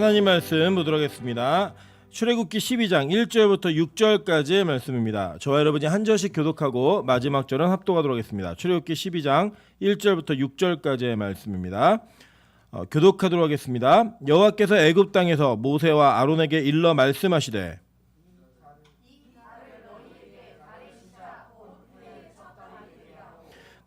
하나님 말씀 보도록 하겠습니다. 출애굽기 12장 1절부터 6절까지의 말씀입니다. 저와 여러분이 한 절씩 교독하고 마지막 절은 합독하도록 하겠습니다. 출애굽기 12장 1절부터 6절까지의 말씀입니다. 교독하도록 하겠습니다. 여호와께서 애굽 땅에서 모세와 아론에게 일러 말씀하시되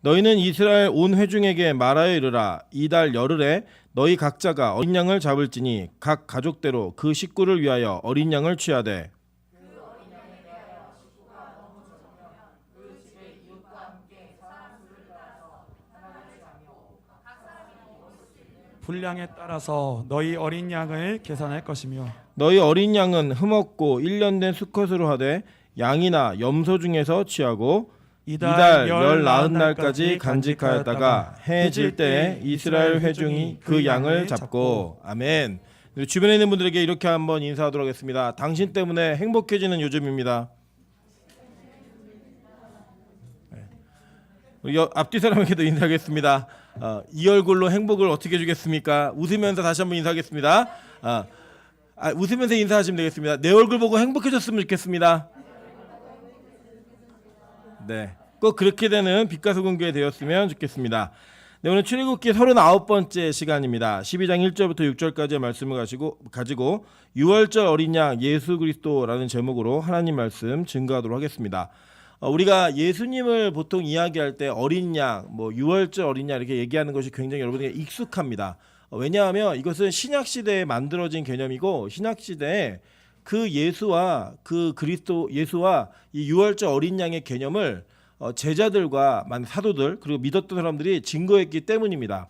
너희는 이스라엘 온 회중에게 말하여 이르라. 이달 열흘에 너희 각자가 어린 양을 잡을지니 각 가족대로 그 식구를 위하여 어린 양을 취하되 분량에 따라서 너희 어린 양을 계산할 것이며 너희 어린 양은 흠없고 1년 된 수컷으로 하되 양이나 염소 중에서 취하고 이달 열 나흔 날까지 간직하였다가 해 질 때에 이스라엘 회중이 그 양을 잡고. 아멘. 주변에 있는 분들에게 이렇게 한번 인사하도록 하겠습니다. 당신 때문에 행복해지는 요즘입니다. 우리 앞뒤 사람에게도 인사하겠습니다. 이 얼굴로 행복을 어떻게 주겠습니까? 웃으면서 다시 한번 인사하겠습니다. 웃으면서 인사하시면 되겠습니다. 내 얼굴 보고 행복해졌으면 좋겠습니다. 네, 꼭 그렇게 되는 빛과 소금 교회 되었으면 좋겠습니다. 네, 오늘 출애굽기 39번째 시간입니다. 12장 1절부터 6절까지의 말씀을 가지고 6월절 어린 양 예수 그리스도라는 제목으로 하나님 말씀 증거하도록 하겠습니다. 우리가 예수님을 보통 이야기할 때 어린 양, 6월절 어린 양 이렇게 얘기하는 것이 굉장히 여러분에게 익숙합니다. 왜냐하면 이것은 신약 시대에 만들어진 개념이고 신약 시대에 그 예수와 그 그리스도 예수와 이 6월절 어린 양의 개념을 제자들과 많은 사도들 그리고 믿었던 사람들이 증거했기 때문입니다.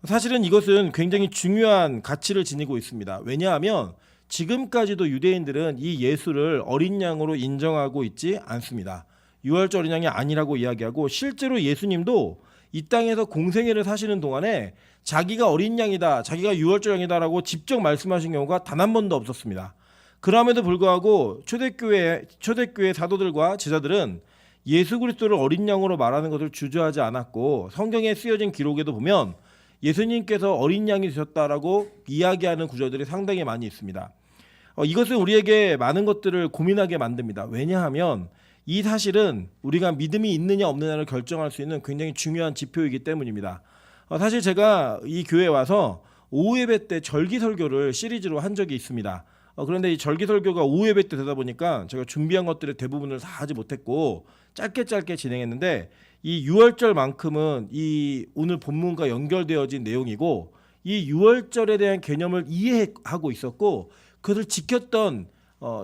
사실은 이것은 굉장히 중요한 가치를 지니고 있습니다. 왜냐하면 지금까지도 유대인들은 이 예수를 어린 양으로 인정하고 있지 않습니다. 6월절 어린 양이 아니라고 이야기하고 실제로 예수님도 이 땅에서 공생애를 사시는 동안에 자기가 어린 양이다, 자기가 6월절 양이다라고 직접 말씀하신 경우가 단 한 번도 없었습니다. 그럼에도 불구하고 초대교회 사도들과 제자들은 예수 그리스도를 어린 양으로 말하는 것을 주저하지 않았고 성경에 쓰여진 기록에도 보면 예수님께서 어린 양이 되셨다라고 이야기하는 구절들이 상당히 많이 있습니다. 이것은 우리에게 많은 것들을 고민하게 만듭니다. 왜냐하면 이 사실은 우리가 믿음이 있느냐 없느냐를 결정할 수 있는 굉장히 중요한 지표이기 때문입니다. 사실 제가 이 교회에 와서 오후 예배 때 절기 설교를 시리즈로 한 적이 있습니다. 그런데 이 절기 설교가 오후 예배 때 되다 보니까 제가 준비한 것들의 대부분을 다 하지 못했고 짧게 진행했는데 이 6월절만큼은 이 오늘 본문과 연결되어진 내용이고 이 6월절에 대한 개념을 이해하고 있었고 그것을 지켰던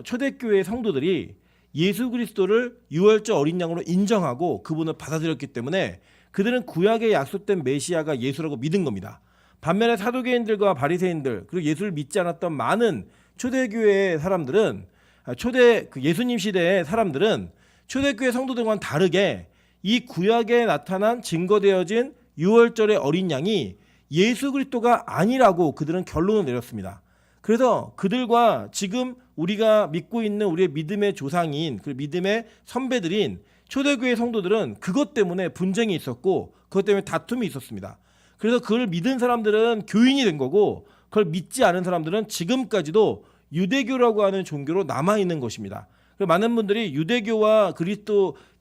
초대교회 성도들이 예수 그리스도를 6월절 어린 양으로 인정하고 그분을 받아들였기 때문에 그들은 구약에 약속된 메시아가 예수라고 믿은 겁니다. 반면에 사두개인들과 바리새인들 그리고 예수를 믿지 않았던 많은 초대교회의 사람들은 예수님 시대의 사람들은 초대교회 성도들과는 다르게 이 구약에 나타난 증거되어진 6월절의 어린 양이 예수 그리스도가 아니라고 그들은 결론을 내렸습니다. 그래서 그들과 지금 우리가 믿고 있는 우리의 믿음의 조상인 그 믿음의 선배들인 초대교회 성도들은 그것 때문에 분쟁이 있었고 그것 때문에 다툼이 있었습니다. 그래서 그걸 믿은 사람들은 교인이 된 거고 그걸 믿지 않은 사람들은 지금까지도 유대교라고 하는 종교로 남아있는 것입니다. 많은 분들이 유대교와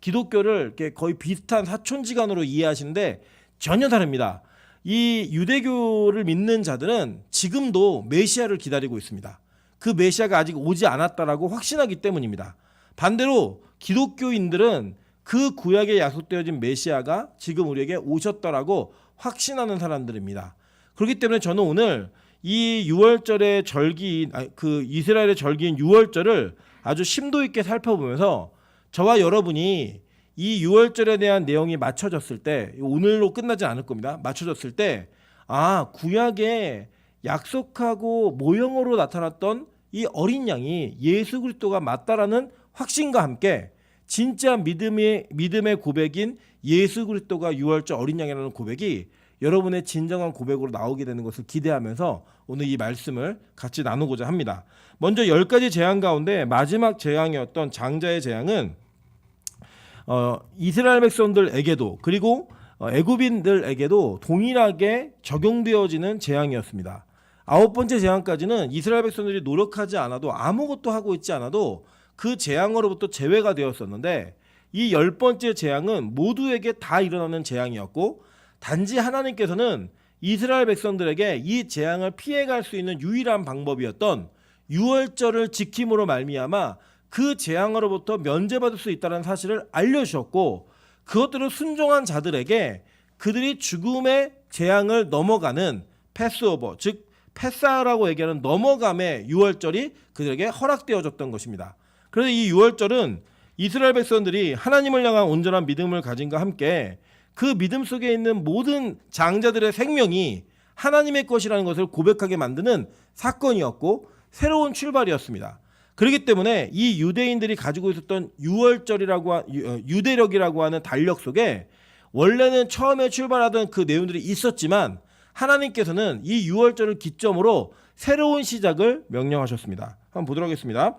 기독교를 이렇게 거의 비슷한 사촌지간으로 이해하시는데 전혀 다릅니다. 이 유대교를 믿는 자들은 지금도 메시아를 기다리고 있습니다. 그 메시아가 아직 오지 않았다라고 확신하기 때문입니다. 반대로 기독교인들은 그 구약에 약속되어진 메시아가 지금 우리에게 오셨다라고 확신하는 사람들입니다. 그렇기 때문에 저는 오늘 이 6월절의 절기인 그 이스라엘의 절기인 6월절을 아주 심도 있게 살펴보면서 저와 여러분이 이 6월절에 대한 내용이 맞춰졌을 때 오늘로 끝나지 않을 겁니다. 맞춰졌을 때 구약에 약속하고 모형으로 나타났던 이 어린 양이 예수 그리스도가 맞다라는 확신과 함께 진짜 믿음의 고백인 예수 그리스도가 6월절 어린 양이라는 고백이 여러분의 진정한 고백으로 나오게 되는 것을 기대하면서 오늘 이 말씀을 같이 나누고자 합니다. 먼저 10가지 재앙 가운데 마지막 재앙이었던 장자의 재앙은 이스라엘 백성들에게도 그리고 애굽인들에게도 동일하게 적용되어지는 재앙이었습니다. 9번째 재앙까지는 이스라엘 백성들이 노력하지 않아도 아무것도 하고 있지 않아도 그 재앙으로부터 제외가 되었었는데 이 10번째 재앙은 모두에게 다 일어나는 재앙이었고 단지 하나님께서는 이스라엘 백성들에게 이 재앙을 피해갈 수 있는 유일한 방법이었던 유월절을 지킴으로 말미암아 그 재앙으로부터 면제받을 수 있다는 사실을 알려주셨고 그것들을 순종한 자들에게 그들이 죽음의 재앙을 넘어가는 패스오버 즉 패사라고 얘기하는 넘어감의 유월절이 그들에게 허락되어졌던 것입니다. 그래서 이 유월절은 이스라엘 백성들이 하나님을 향한 온전한 믿음을 가진과 함께 그 믿음 속에 있는 모든 장자들의 생명이 하나님의 것이라는 것을 고백하게 만드는 사건이었고 새로운 출발이었습니다. 그렇기 때문에 이 유대인들이 가지고 있었던 유대력이라고 하는 달력 속에 원래는 처음에 출발하던 그 내용들이 있었지만 하나님께서는 이 유월절을 기점으로 새로운 시작을 명령하셨습니다. 한번 보도록 하겠습니다.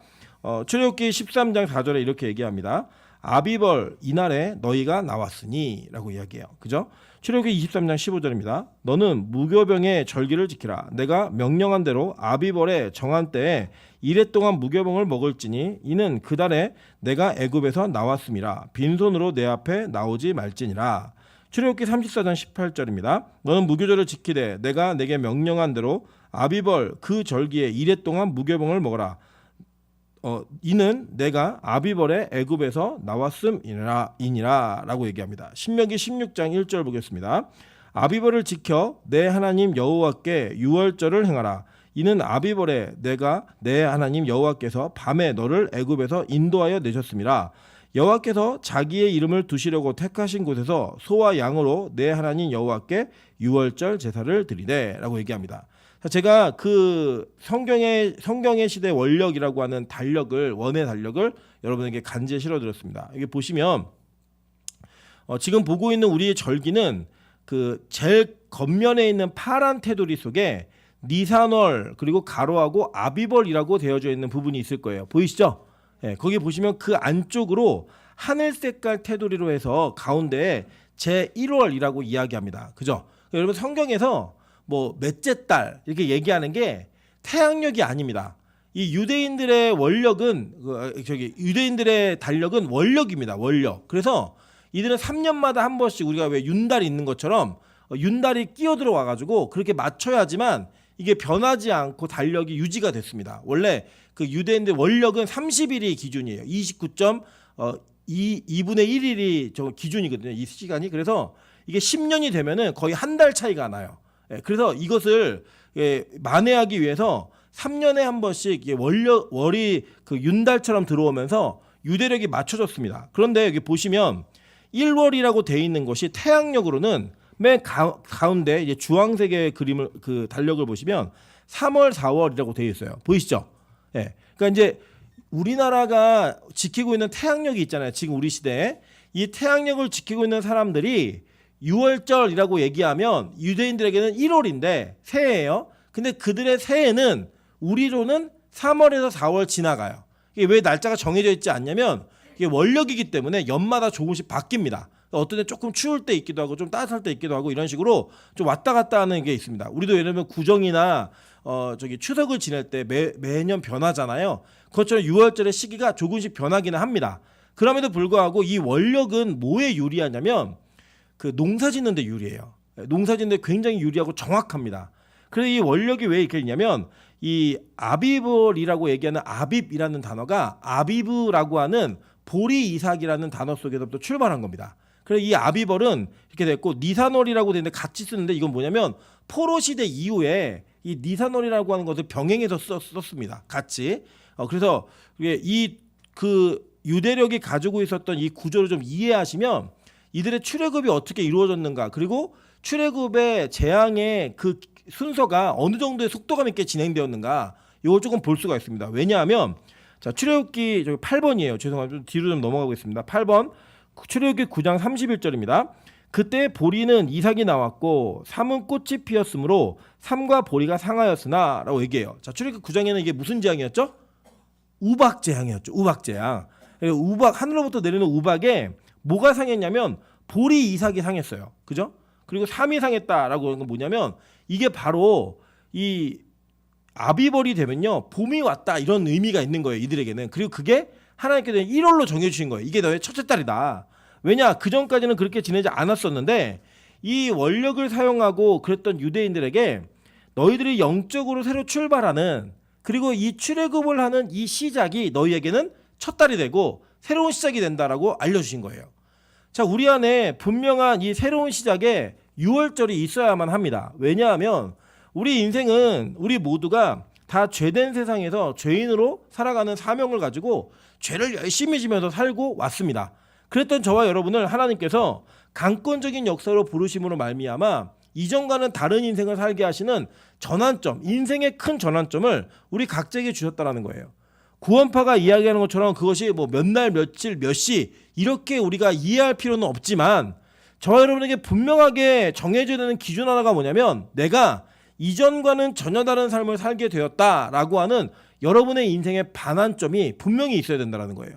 출애굽기 13장 4절에 이렇게 얘기합니다. 아비벌 이날에 너희가 나왔으니 라고 이야기해요. 그죠? 출애굽기 23장 15절입니다. 너는 무교병의 절기를 지키라. 내가 명령한 대로 아비벌의 정한 때에 이래 동안 무교병을 먹을지니 이는 그 달에 내가 애굽에서 나왔음이라. 빈손으로 내 앞에 나오지 말지니라. 출애굽기 34장 18절입니다. 너는 무교절을 지키되 내가 내게 명령한 대로 아비벌 그 절기에 이래 동안 무교병을 먹어라. 이는 내가 아비벌의 애굽에서 나왔음이니라 라고 얘기합니다. 신명기 16장 1절 보겠습니다. 아비벌을 지켜 내 하나님 여호와께 유월절을 행하라. 이는 아비벌에 내가 내 하나님 여호와께서 밤에 너를 애굽에서 인도하여 내셨음이라. 여호와께서 자기의 이름을 두시려고 택하신 곳에서 소와 양으로 내 하나님 여호와께 유월절 제사를 드리되 라고 얘기합니다. 제가 그 성경의 시대 원력이라고 하는 원의 달력을 여러분에게 간지에 실어드렸습니다. 여기 보시면 지금 보고 있는 우리의 절기는 그 제일 겉면에 있는 파란 테두리 속에 니산월 그리고 가로하고 아비벌이라고 되어져 있는 부분이 있을 거예요. 보이시죠? 네, 거기 보시면 그 안쪽으로 하늘 색깔 테두리로 해서 가운데에 제1월이라고 이야기합니다. 그죠? 여러분 성경에서 뭐 몇째 달 이렇게 얘기하는 게 태양력이 아닙니다. 이 유대인들의 유대인들의 달력은 월력입니다. 월력. 그래서 이들은 3년마다 한 번씩 우리가 왜 윤달이 있는 것처럼 윤달이 끼어 들어와 가지고 그렇게 맞춰야지만 이게 변하지 않고 달력이 유지가 됐습니다. 원래 그 유대인들 월력은 30일이 기준이에요. 29.2분의 1일이 저 기준이거든요. 이 시간이. 그래서 이게 10년이 되면은 거의 한 달 차이가 나요. 그래서 이것을 만회하기 위해서 3년에 한 번씩 월이 그 윤달처럼 들어오면서 유대력이 맞춰졌습니다. 그런데 여기 보시면 1월이라고 돼 있는 것이 태양력으로는 맨 가운데 이제 주황색의 그림을 그 달력을 보시면 3월, 4월이라고 돼 있어요. 보이시죠? 그러니까 이제 우리나라가 지키고 있는 태양력이 있잖아요. 지금 우리 시대에 이 태양력을 지키고 있는 사람들이 유월절이라고 얘기하면 유대인들에게는 1월인데 새해예요. 근데 그들의 새해는 우리로는 3월에서 4월 지나가요. 이게 왜 날짜가 정해져 있지 않냐면 이게 월력이기 때문에 연마다 조금씩 바뀝니다. 어떤 때 조금 추울 때 있기도 하고 좀 따뜻할 때 있기도 하고 이런 식으로 좀 왔다 갔다 하는 게 있습니다. 우리도 예를 들면 구정이나 추석을 지낼 때 매년 변하잖아요. 그것처럼 6월절의 시기가 조금씩 변하기는 합니다. 그럼에도 불구하고 이 월력은 뭐에 유리하냐면 그 농사 짓는 데 유리해요. 농사 짓는 데 굉장히 유리하고 정확합니다. 그래서 이 월력이 왜 이렇게 있냐면 이 아비벌이라고 얘기하는 아빕이라는 단어가 아비브라고 하는 보리 이삭이라는 단어 속에서부터 출발한 겁니다. 그래서 이 아비벌은 이렇게 됐고 니산월이라고 되는데 같이 쓰는데 이건 뭐냐면 포로 시대 이후에 이 니산월이라고 하는 것을 병행해서 썼습니다. 같이. 그래서 이 그 유대력이 가지고 있었던 이 구조를 좀 이해하시면 이들의 출애굽이 어떻게 이루어졌는가 그리고 출애굽의 재앙의 그 순서가 어느 정도의 속도감 있게 진행되었는가 이걸 조금 볼 수가 있습니다. 왜냐하면 자 출애굽기 8번이에요. 죄송합니다. 뒤로 좀 넘어가겠습니다. 8번 출애굽기 9장 31절입니다. 그때 보리는 이삭이 나왔고 삼은 꽃이 피었으므로 삼과 보리가 상하였으나 라고 얘기해요. 자 출애굽기 9장에는 이게 무슨 재앙이었죠? 우박 재앙이었죠. 우박 재앙. 하늘로부터 내리는 우박에 뭐가 상했냐면 보리 이삭이 상했어요. 그죠? 그리고 삼이 상했다라고 하는 건 뭐냐면 이게 바로 이 아비벌이 되면요 봄이 왔다 이런 의미가 있는 거예요 이들에게는. 그리고 그게 하나님께서 1월로 정해주신 거예요. 이게 너의 첫째 딸이다. 왜냐 그 전까지는 그렇게 지내지 않았었는데 이 원력을 사용하고 그랬던 유대인들에게 너희들이 영적으로 새로 출발하는 그리고 이 출애굽을 하는 이 시작이 너희에게는 첫 달이 되고 새로운 시작이 된다라고 알려주신 거예요. 자, 우리 안에 분명한 이 새로운 시작에 6월절이 있어야만 합니다. 왜냐하면 우리 인생은 우리 모두가 다 죄된 세상에서 죄인으로 살아가는 사명을 가지고 죄를 열심히 지면서 살고 왔습니다. 그랬던 저와 여러분을 하나님께서 강권적인 역사로 부르심으로 말미암아 이전과는 다른 인생을 살게 하시는 전환점, 인생의 큰 전환점을 우리 각자에게 주셨다는 거예요. 구원파가 이야기하는 것처럼 그것이 뭐 몇 날, 며칠, 몇 시 이렇게 우리가 이해할 필요는 없지만 저와 여러분에게 분명하게 정해져야 되는 기준 하나가 뭐냐면 내가 이전과는 전혀 다른 삶을 살게 되었다라고 하는 여러분의 인생의 반환점이 분명히 있어야 된다는 거예요.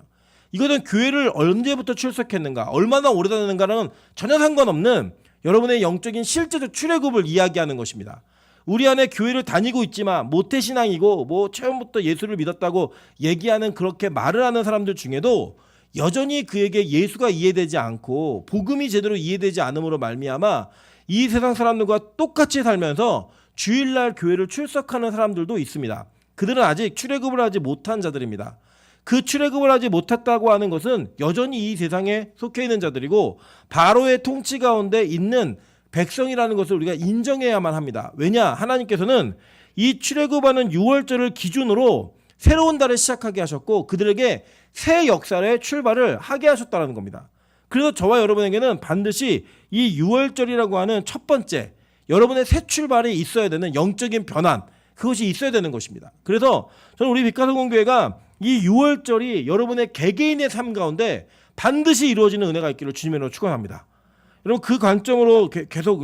이것은 교회를 언제부터 출석했는가, 얼마나 오래 다녔는가는 전혀 상관없는 여러분의 영적인 실제적 출애굽을 이야기하는 것입니다. 우리 안에 교회를 다니고 있지만 모태신앙이고 뭐 처음부터 예수를 믿었다고 얘기하는 그렇게 말을 하는 사람들 중에도 여전히 그에게 예수가 이해되지 않고 복음이 제대로 이해되지 않음으로 말미암아 이 세상 사람들과 똑같이 살면서 주일날 교회를 출석하는 사람들도 있습니다. 그들은 아직 출애굽을 하지 못한 자들입니다. 그 출애굽을 하지 못했다고 하는 것은 여전히 이 세상에 속해 있는 자들이고 바로의 통치 가운데 있는 백성이라는 것을 우리가 인정해야만 합니다. 왜냐? 하나님께서는 이 출애굽하는 6월절을 기준으로 새로운 달을 시작하게 하셨고 그들에게 새 역사의 출발을 하게 하셨다는 겁니다. 그래서 저와 여러분에게는 반드시 이 6월절이라고 하는 첫 번째 여러분의 새 출발이 있어야 되는 영적인 변환 그것이 있어야 되는 것입니다. 그래서 저는 우리 빛가서공교회가 이 6월절이 여러분의 개개인의 삶 가운데 반드시 이루어지는 은혜가 있기를 주님으로 축원합니다. 여러분 그 관점으로 계속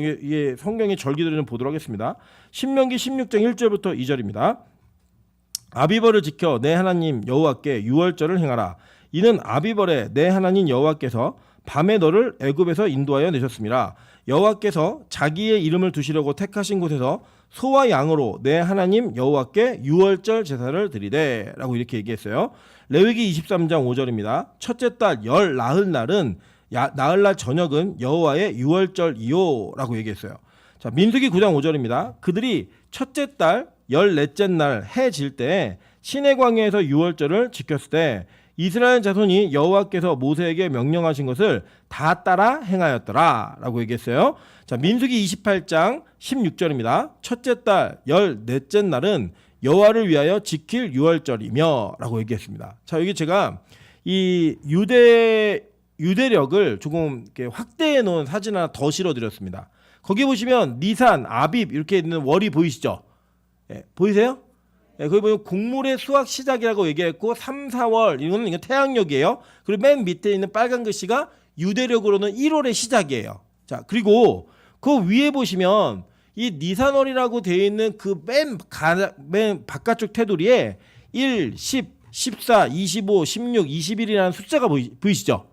성경의 절기들을 좀 보도록 하겠습니다. 신명기 16장 1절부터 2절입니다. 아비벌을 지켜 내 하나님 여호와께 6월절을 행하라. 이는 아비벌에 내 하나님 여호와께서 밤에 너를 애굽에서 인도하여 내셨습니다. 여호와께서 자기의 이름을 두시려고 택하신 곳에서 소와 양으로 내 하나님 여호와께 6월절 제사를 드리되 라고 이렇게 얘기했어요. 레위기 23장 5절입니다. 첫째 달 열 나흘날은 나흘날 저녁은 여호와의 6월절이요 라고 얘기했어요. 자, 민수기 9장 5절입니다. 그들이 첫째 달 14째 날 해 질 때 시내 광야에서 6월절을 지켰을 때 이스라엘 자손이 여호와께서 모세에게 명령하신 것을 다 따라 행하였더라 라고 얘기했어요. 자, 민수기 28장 16절입니다. 첫째 달 14째 날은 여호와를 위하여 지킬 6월절이며 라고 얘기했습니다. 자, 여기 제가 이 유대력을 조금 이렇게 확대해 놓은 사진 하나 더 실어드렸습니다. 거기 보시면 니산, 아빕 이렇게 있는 월이 보이시죠? 예, 보이세요? 예, 거기 보면 곡물의 수확 시작이라고 얘기했고 3, 4월 이거는 태양력이에요. 그리고 맨 밑에 있는 빨간 글씨가 유대력으로는 1월의 시작이에요. 자, 그리고 그 위에 보시면 이 니산월이라고 되어 있는 그 맨 바깥쪽 테두리에 1, 10, 14, 25, 16, 21이라는 숫자가 보이시죠?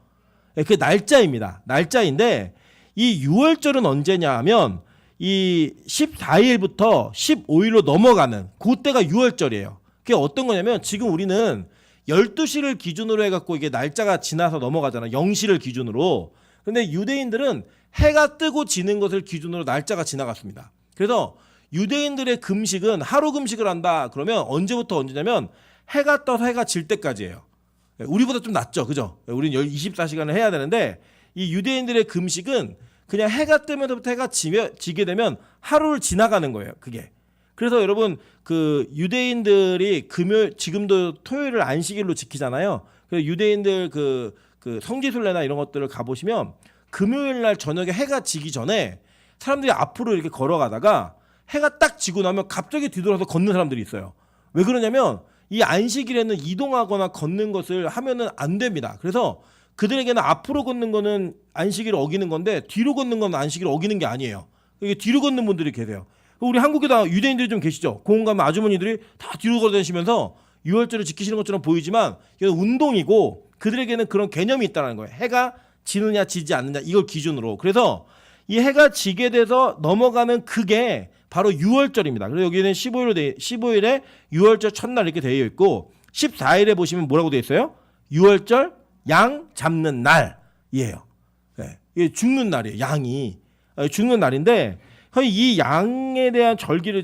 예, 그 날짜입니다. 날짜인데 이 6월절은 언제냐 하면 이 14일부터 15일로 넘어가는 그때가 6월절이에요. 그게 어떤 거냐면 지금 우리는 12시를 기준으로 해갖고 이게 날짜가 지나서 넘어가잖아. 0시를 기준으로. 근데 유대인들은 해가 뜨고 지는 것을 기준으로 날짜가 지나갔습니다. 그래서 유대인들의 금식은 하루 금식을 한다. 그러면 언제부터 언제냐면 해가 떠서 해가 질 때까지예요. 우리보다 좀 낫죠. 그죠? 우리는 24시간을 해야 되는데 이 유대인들의 금식은 그냥 해가 뜨면서부터 해가 지게 되면 하루를 지나가는 거예요. 그게. 그래서 여러분 그 유대인들이 금요일 지금도 토요일을 안식일로 지키잖아요. 그래서 유대인들 그 성지순례나 이런 것들을 가보시면 금요일 날 저녁에 해가 지기 전에 사람들이 앞으로 이렇게 걸어가다가 해가 딱 지고 나면 갑자기 뒤돌아서 걷는 사람들이 있어요. 왜 그러냐면 이 안식일에는 이동하거나 걷는 것을 하면은 안 됩니다. 그래서 그들에게는 앞으로 걷는 거는 안식일을 어기는 건데 뒤로 걷는 건 안식일을 어기는 게 아니에요. 이게 뒤로 걷는 분들이 계세요. 우리 한국에다 유대인들이 좀 계시죠. 공원 가면 아주머니들이 다 뒤로 걸어다니시면서 6월절을 지키시는 것처럼 보이지만 이건 운동이고 그들에게는 그런 개념이 있다는 거예요. 해가 지느냐 지지 않느냐 이걸 기준으로. 그래서 이 해가 지게 돼서 넘어가는 그게 바로 유월절입니다. 그래서 여기는 15일에 유월절 첫날 이렇게 되어 있고 14일에 보시면 뭐라고 되어 있어요? 유월절 양 잡는 날이에요. 네, 이게 죽는 날이에요. 양이 죽는 날인데 이 양에 대한 절기를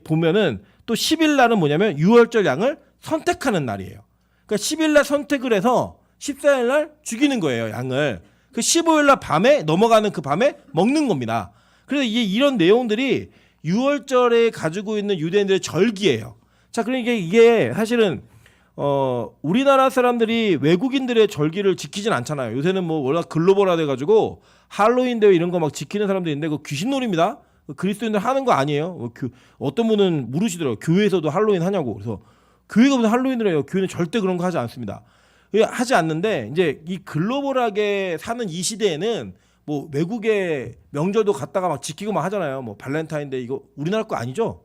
보면은 또 10일 날은 뭐냐면 유월절 양을 선택하는 날이에요. 그러니까 10일 날 선택을 해서 14일 날 죽이는 거예요, 양을. 그 15일 날 밤에 넘어가는 그 밤에 먹는 겁니다. 그래서 이런 내용들이 유월절에 가지고 있는 유대인들의 절기예요. 자, 그러니까 이게 사실은 우리나라 사람들이 외국인들의 절기를 지키진 않잖아요. 요새는 뭐 워낙 글로벌화 돼가지고 할로윈 대회 이런 거 막 지키는 사람도 있는데 그 귀신놀이입니다. 그리스도인들 하는 거 아니에요. 어떤 분은 물으시더라고요. 교회에서도 할로윈 하냐고. 그래서 교회가 무슨 할로윈을 해요. 교회는 절대 그런 거 하지 않습니다. 하지 않는데 이제 이 글로벌하게 사는 이 시대에는 뭐 외국의 명절도 갖다가 막 지키고 막 하잖아요. 뭐 발렌타인데이 이거 우리나라 거 아니죠?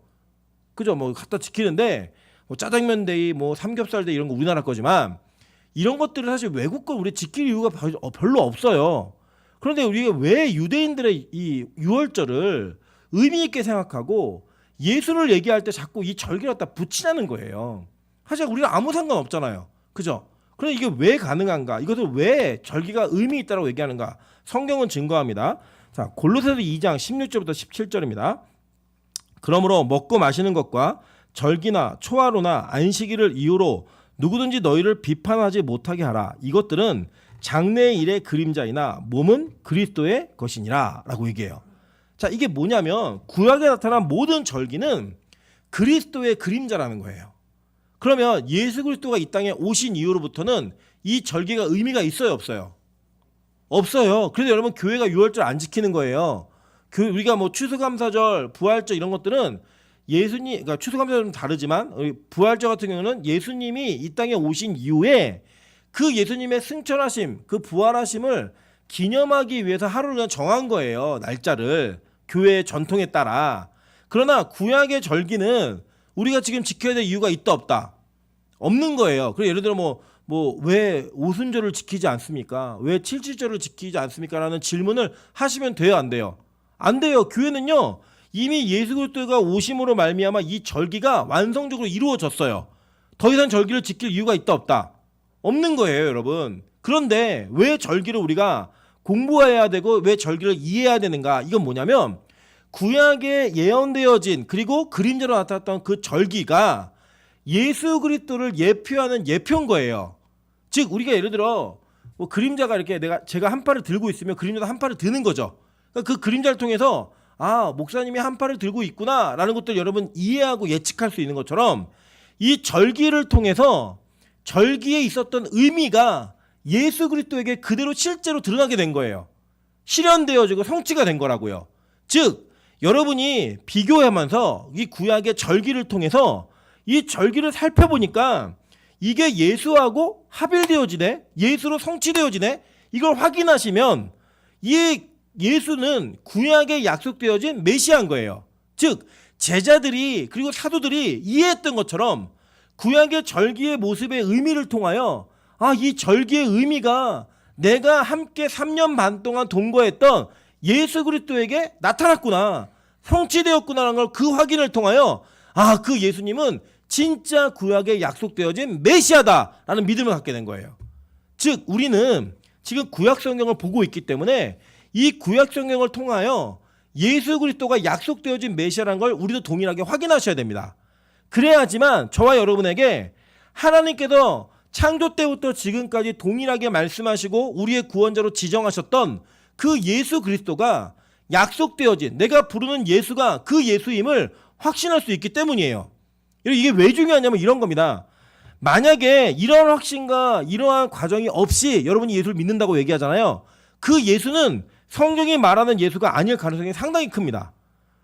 그죠? 뭐 갖다 지키는데 뭐 짜장면 데이, 뭐 삼겹살 데이 이런 거 우리나라 거지만 이런 것들을 사실 외국 거 우리 지킬 이유가 별로 없어요. 그런데 우리가 왜 유대인들의 이 유월절을 의미 있게 생각하고 예수를 얘기할 때 자꾸 이 절기를 갖다 붙이냐는 거예요. 사실 우리는 아무 상관 없잖아요. 그죠? 그럼 이게 왜 가능한가? 이것을 왜 절기가 의미 있다고 얘기하는가? 성경은 증거합니다. 자, 골로새서 2장 16절부터 17절입니다. 그러므로 먹고 마시는 것과 절기나 초하루나 안식일을 이유로 누구든지 너희를 비판하지 못하게 하라. 이것들은 장래의 일의 그림자이나 몸은 그리스도의 것이니라 라고 얘기해요. 자, 이게 뭐냐면 구약에 나타난 모든 절기는 그리스도의 그림자라는 거예요. 그러면 예수 그리스도가 이 땅에 오신 이후로부터는 이 절기가 의미가 있어요, 없어요? 없어요. 그래서 여러분 교회가 유월절 안 지키는 거예요. 우리가 뭐 추수감사절, 부활절 이런 것들은 예수님, 그러니까 추수감사절은 다르지만 부활절 같은 경우는 예수님이 이 땅에 오신 이후에 그 예수님의 승천하심, 그 부활하심을 기념하기 위해서 하루를 그냥 정한 거예요. 날짜를. 교회의 전통에 따라. 그러나 구약의 절기는 우리가 지금 지켜야 될 이유가 있다 없다? 없는 거예요. 그래서 예를 들어 뭐 왜 오순절을 지키지 않습니까? 왜 칠칠절을 지키지 않습니까? 라는 질문을 하시면 돼요, 안 돼요? 안 돼요. 교회는요. 이미 예수 그리스도가 오심으로 말미암아 이 절기가 완성적으로 이루어졌어요. 더 이상 절기를 지킬 이유가 있다 없다? 없는 거예요, 여러분. 그런데 왜 절기를 우리가 공부해야 되고 왜 절기를 이해해야 되는가? 이건 뭐냐면 구약에 예언되어진 그리고 그림자로 나타났던 그 절기가 예수 그리스도를 예표하는 예표인 거예요. 즉 우리가 예를 들어 뭐 그림자가 이렇게 제가 한 팔을 들고 있으면 그림자도 한 팔을 드는 거죠. 그러니까 그 그림자를 통해서 아, 목사님이 한 팔을 들고 있구나라는 것들 여러분 이해하고 예측할 수 있는 것처럼 이 절기를 통해서 절기에 있었던 의미가 예수 그리스도에게 그대로 실제로 드러나게 된 거예요. 실현되어지고 성취가 된 거라고요. 즉 여러분이 비교하면서 이 구약의 절기를 통해서 이 절기를 살펴보니까 이게 예수하고 합일되어지네, 예수로 성취되어지네, 이걸 확인하시면 이 예수는 구약에 약속되어진 메시아인 거예요. 즉 제자들이 그리고 사도들이 이해했던 것처럼 구약의 절기의 모습의 의미를 통하여 아, 이 절기의 의미가 내가 함께 3년 반 동안 동거했던 예수 그리스도에게 나타났구나, 성취되었구나라는 걸 그 확인을 통하여 아, 그 예수님은 진짜 구약에 약속되어진 메시아다라는 믿음을 갖게 된 거예요. 즉 우리는 지금 구약 성경을 보고 있기 때문에 이 구약 성경을 통하여 예수 그리스도가 약속되어진 메시아라는 걸 우리도 동일하게 확인하셔야 됩니다. 그래야지만 저와 여러분에게 하나님께서 창조 때부터 지금까지 동일하게 말씀하시고 우리의 구원자로 지정하셨던 그 예수 그리스도가 약속되어진 내가 부르는 예수가 그 예수임을 확신할 수 있기 때문이에요. 이게 왜 중요하냐면 이런 겁니다. 만약에 이러한 확신과 이러한 과정이 없이 여러분이 예수를 믿는다고 얘기하잖아요. 그 예수는 성경이 말하는 예수가 아닐 가능성이 상당히 큽니다.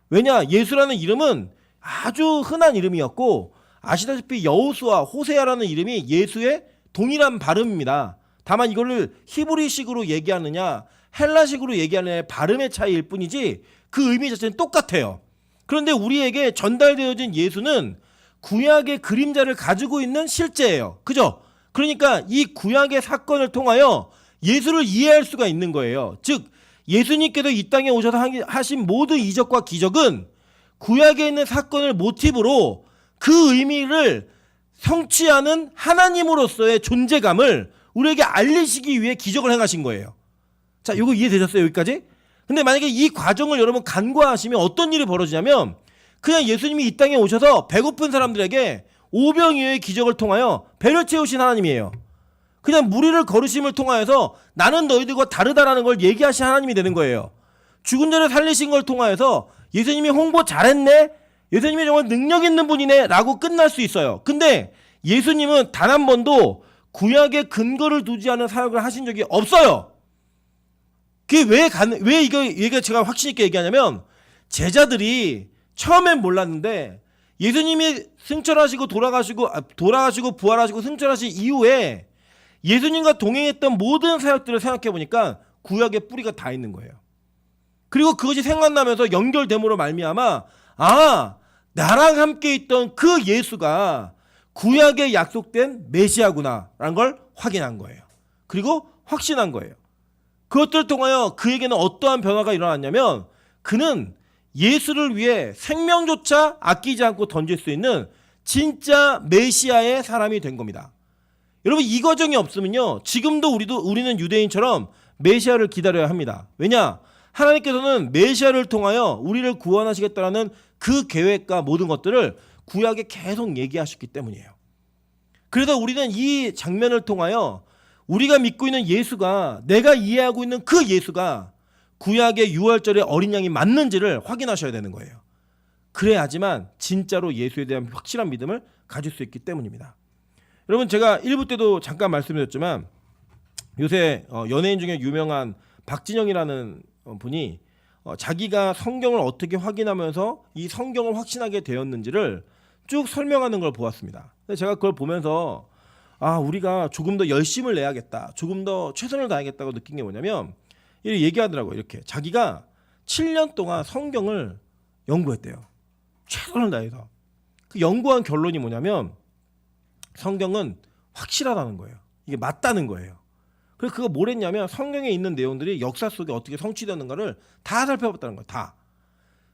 왜냐? 예수라는 이름은 아주 흔한 이름이었고 아시다시피 여호수아, 호세아라는 이름이 예수의 동일한 발음입니다. 다만 이거를 히브리식으로 얘기하느냐 헬라식으로 얘기하느냐의 발음의 차이일 뿐이지 그 의미 자체는 똑같아요. 그런데 우리에게 전달되어진 예수는 구약의 그림자를 가지고 있는 실제예요. 그죠? 그러니까 이 구약의 사건을 통하여 예수를 이해할 수가 있는 거예요. 즉 예수님께서 이 땅에 오셔서 하신 모든 이적과 기적은 구약에 있는 사건을 모티브로 그 의미를 성취하는 하나님으로서의 존재감을 우리에게 알리시기 위해 기적을 행하신 거예요. 자, 이거 이해되셨어요? 여기까지? 근데 만약에 이 과정을 여러분 간과하시면 어떤 일이 벌어지냐면 그냥 예수님이 이 땅에 오셔서 배고픈 사람들에게 오병이어의 기적을 통하여 배를 채우신 하나님이에요. 그냥 무리를 거르심을 통하여서 나는 너희들과 다르다라는 걸 얘기하신 하나님이 되는 거예요. 죽은 자를 살리신 걸 통하여서 예수님이 홍보 잘했네? 예수님이 정말 능력 있는 분이네? 라고 끝날 수 있어요. 근데 예수님은 단 한 번도 구약에 근거를 두지 않은 사역을 하신 적이 없어요. 그게 왜 이거 제가 확신 있게 얘기하냐면 제자들이 처음엔 몰랐는데 예수님이 승천하시고 돌아가시고 부활하시고 승천하신 이후에 예수님과 동행했던 모든 사역들을 생각해 보니까 구약의 뿌리가 다 있는 거예요. 그리고 그것이 생각나면서 연결됨으로 말미암아 나랑 함께 있던 그 예수가 구약에 약속된 메시아구나라는 걸 확인한 거예요. 그리고 확신한 거예요. 그것들을 통하여 그에게는 어떠한 변화가 일어났냐면 그는 예수를 위해 생명조차 아끼지 않고 던질 수 있는 진짜 메시아의 사람이 된 겁니다. 여러분 이 과정이 없으면요 지금도 우리는 유대인처럼 메시아를 기다려야 합니다. 왜냐? 하나님께서는 메시아를 통하여 우리를 구원하시겠다라는 그 계획과 모든 것들을 구약에 계속 얘기하셨기 때문이에요. 그래서 우리는 이 장면을 통하여 우리가 믿고 있는 예수가 내가 이해하고 있는 그 예수가 구약의 유월절의 어린 양이 맞는지를 확인하셔야 되는 거예요. 그래야지만 진짜로 예수에 대한 확실한 믿음을 가질 수 있기 때문입니다. 여러분 제가 1부 때도 잠깐 말씀드렸지만 요새 연예인 중에 유명한 박진영이라는 분이 자기가 성경을 어떻게 확인하면서 이 성경을 확신하게 되었는지를 쭉 설명하는 걸 보았습니다. 근데 제가 그걸 보면서 우리가 조금 더 열심을 내야겠다, 조금 더 최선을 다하겠다고 느낀 게 뭐냐면 이렇게 얘기하더라고요. 이렇게 자기가 7년 동안 성경을 연구했대요. 최선을 다해서. 그 연구한 결론이 뭐냐면 성경은 확실하다는 거예요. 이게 맞다는 거예요. 그래서 그거 뭘 했냐면 성경에 있는 내용들이 역사 속에 어떻게 성취되는가를 다 살펴봤다는 거예요. 다.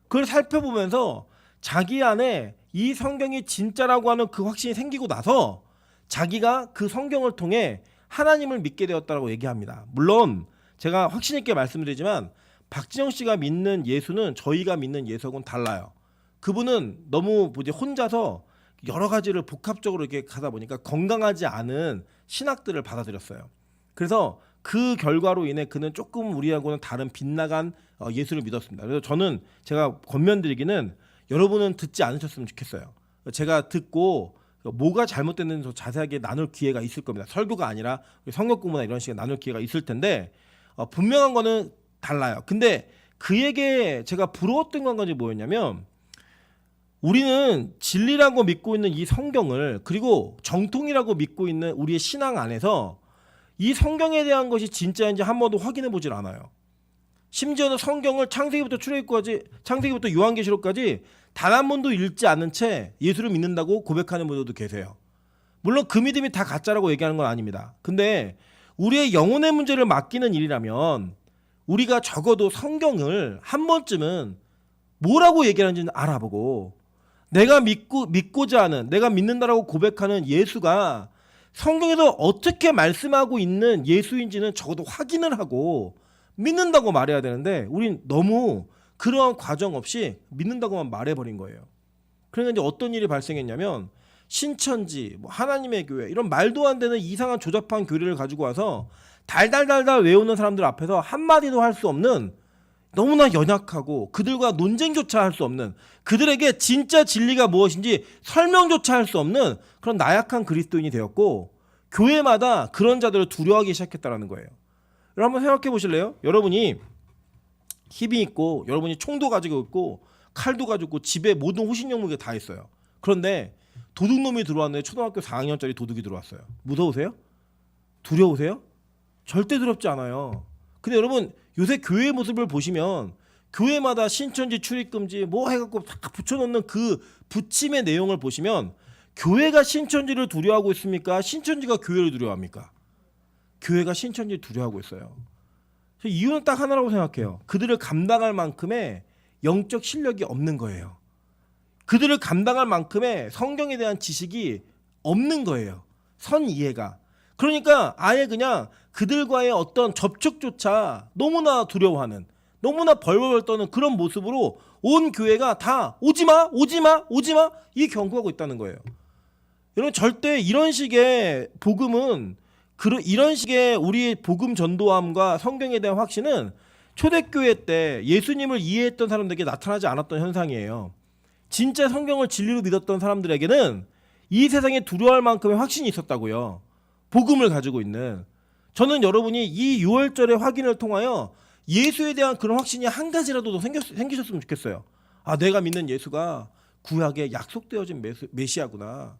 그걸 살펴보면서 자기 안에 이 성경이 진짜라고 하는 그 확신이 생기고 나서 자기가 그 성경을 통해 하나님을 믿게 되었다고 얘기합니다. 물론 제가 확신 있게 말씀드리지만 박진영 씨가 믿는 예수는 저희가 믿는 예수하고는 달라요. 그분은 너무 혼자서 여러 가지를 복합적으로 이렇게 가다 보니까 건강하지 않은 신학들을 받아들였어요. 그래서 그 결과로 인해 그는 조금 우리하고는 다른 빗나간 예수를 믿었습니다. 그래서 저는 제가 권면드리기는 여러분은 듣지 않으셨으면 좋겠어요. 제가 듣고 뭐가 잘못됐는지 더 자세하게 나눌 기회가 있을 겁니다. 설교가 아니라 성경 공부나 이런 식의 나눌 기회가 있을 텐데 분명한 거는 달라요. 근데 그에게 제가 부러웠던 건지 뭐였냐면 우리는 진리라고 믿고 있는 이 성경을 그리고 정통이라고 믿고 있는 우리의 신앙 안에서 이 성경에 대한 것이 진짜인지 한 번도 확인해 보질 않아요. 심지어는 성경을 창세기부터 요한계시록까지 단 한 번도 읽지 않은 채 예수를 믿는다고 고백하는 분들도 계세요. 물론 그 믿음이 다 가짜라고 얘기하는 건 아닙니다. 근데 우리의 영혼의 문제를 맡기는 일이라면 우리가 적어도 성경을 한 번쯤은 뭐라고 얘기하는지는 알아보고 내가 믿고자 하는, 내가 믿는다라고 고백하는 예수가 성경에서 어떻게 말씀하고 있는 예수인지는 적어도 확인을 하고 믿는다고 말해야 되는데 우린 너무 그러한 과정 없이 믿는다고만 말해버린 거예요. 그러니까 이제 어떤 일이 발생했냐면 신천지, 하나님의 교회 이런 말도 안 되는 이상한 조잡한 교리를 가지고 와서 달달달달 외우는 사람들 앞에서 한마디도 할 수 없는 너무나 연약하고 그들과 논쟁조차 할 수 없는 그들에게 진짜 진리가 무엇인지 설명조차 할 수 없는 그런 나약한 그리스도인이 되었고 교회마다 그런 자들을 두려워하기 시작했다는 거예요. 여러분 한번 생각해 보실래요? 여러분이 힘이 있고 여러분이 총도 가지고 있고 칼도 가지고 있고 집에 모든 호신용무게 다 있어요. 그런데 도둑놈이 들어왔는데 초등학교 4학년짜리 도둑이 들어왔어요. 무서우세요? 두려우세요? 절대 두렵지 않아요. 근데 여러분 요새 교회 모습을 보시면 교회마다 신천지 출입금지 뭐 해갖고 다 붙여놓는 그 붙임의 내용을 보시면 교회가 신천지를 두려워하고 있습니까? 신천지가 교회를 두려워합니까? 교회가 신천지를 두려워하고 있어요. 이유는 딱 하나라고 생각해요. 그들을 감당할 만큼의 영적 실력이 없는 거예요. 그들을 감당할 만큼의 성경에 대한 지식이 없는 거예요. 선 이해가. 그러니까 아예 그냥 그들과의 어떤 접촉조차 너무나 두려워하는, 너무나 벌벌 떠는 그런 모습으로 온 교회가 다 오지마 오지마 오지마 이 경고하고 있다는 거예요. 여러분 절대 이런 식의 복음은, 이런 식의 우리 복음 전도함과 성경에 대한 확신은 초대교회 때 예수님을 이해했던 사람들에게 나타나지 않았던 현상이에요. 진짜 성경을 진리로 믿었던 사람들에게는 이 세상에 두려워할 만큼의 확신이 있었다고요. 복음을 가지고 있는. 저는 여러분이 이 6월절의 확인을 통하여 예수에 대한 그런 확신이 한 가지라도 더 생기셨으면 좋겠어요. 아, 내가 믿는 예수가 구약에 약속되어진 메시아구나.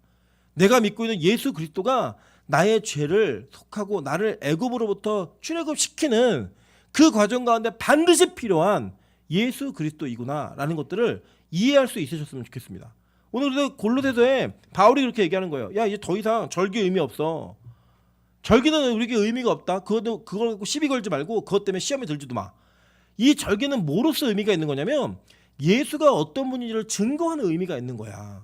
내가 믿고 있는 예수 그리스도가 나의 죄를 속하고 나를 애굽으로부터 출애굽시키는 그 과정 가운데 반드시 필요한 예수 그리스도이구나 라는 것들을 이해할 수 있으셨으면 좋겠습니다. 오늘 골로새서에 바울이 그렇게 얘기하는 거예요. 야, 이제 더 이상 절기 의미 없어. 절기는 우리에게 의미가 없다. 그걸 갖고 시비 걸지 말고 그것 때문에 시험에 들지도 마. 이 절기는 뭐로서 의미가 있는 거냐면 예수가 어떤 분인지를 증거하는 의미가 있는 거야.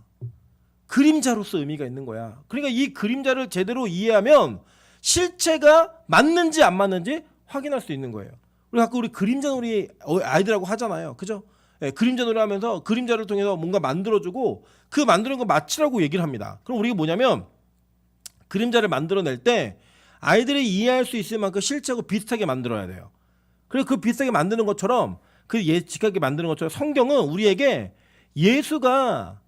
그림자로서 의미가 있는 거야. 그러니까 이 그림자를 제대로 이해하면 실체가 맞는지 안 맞는지 확인할 수 있는 거예요. 우리 가끔 우리 그림자 놀이 아이들하고 하잖아요. 그죠? 네, 그림자 놀이 하면서 그림자를 통해서 뭔가 만들어주고 그 만드는 거 맞추라고 얘기를 합니다. 그럼 우리가 뭐냐면 그림자를 만들어낼 때 아이들이 이해할 수 있을 만큼 실체하고 비슷하게 만들어야 돼요. 그래서 그 비슷하게 만드는 것처럼, 그 예측하게 만드는 것처럼 성경은 우리에게 예수가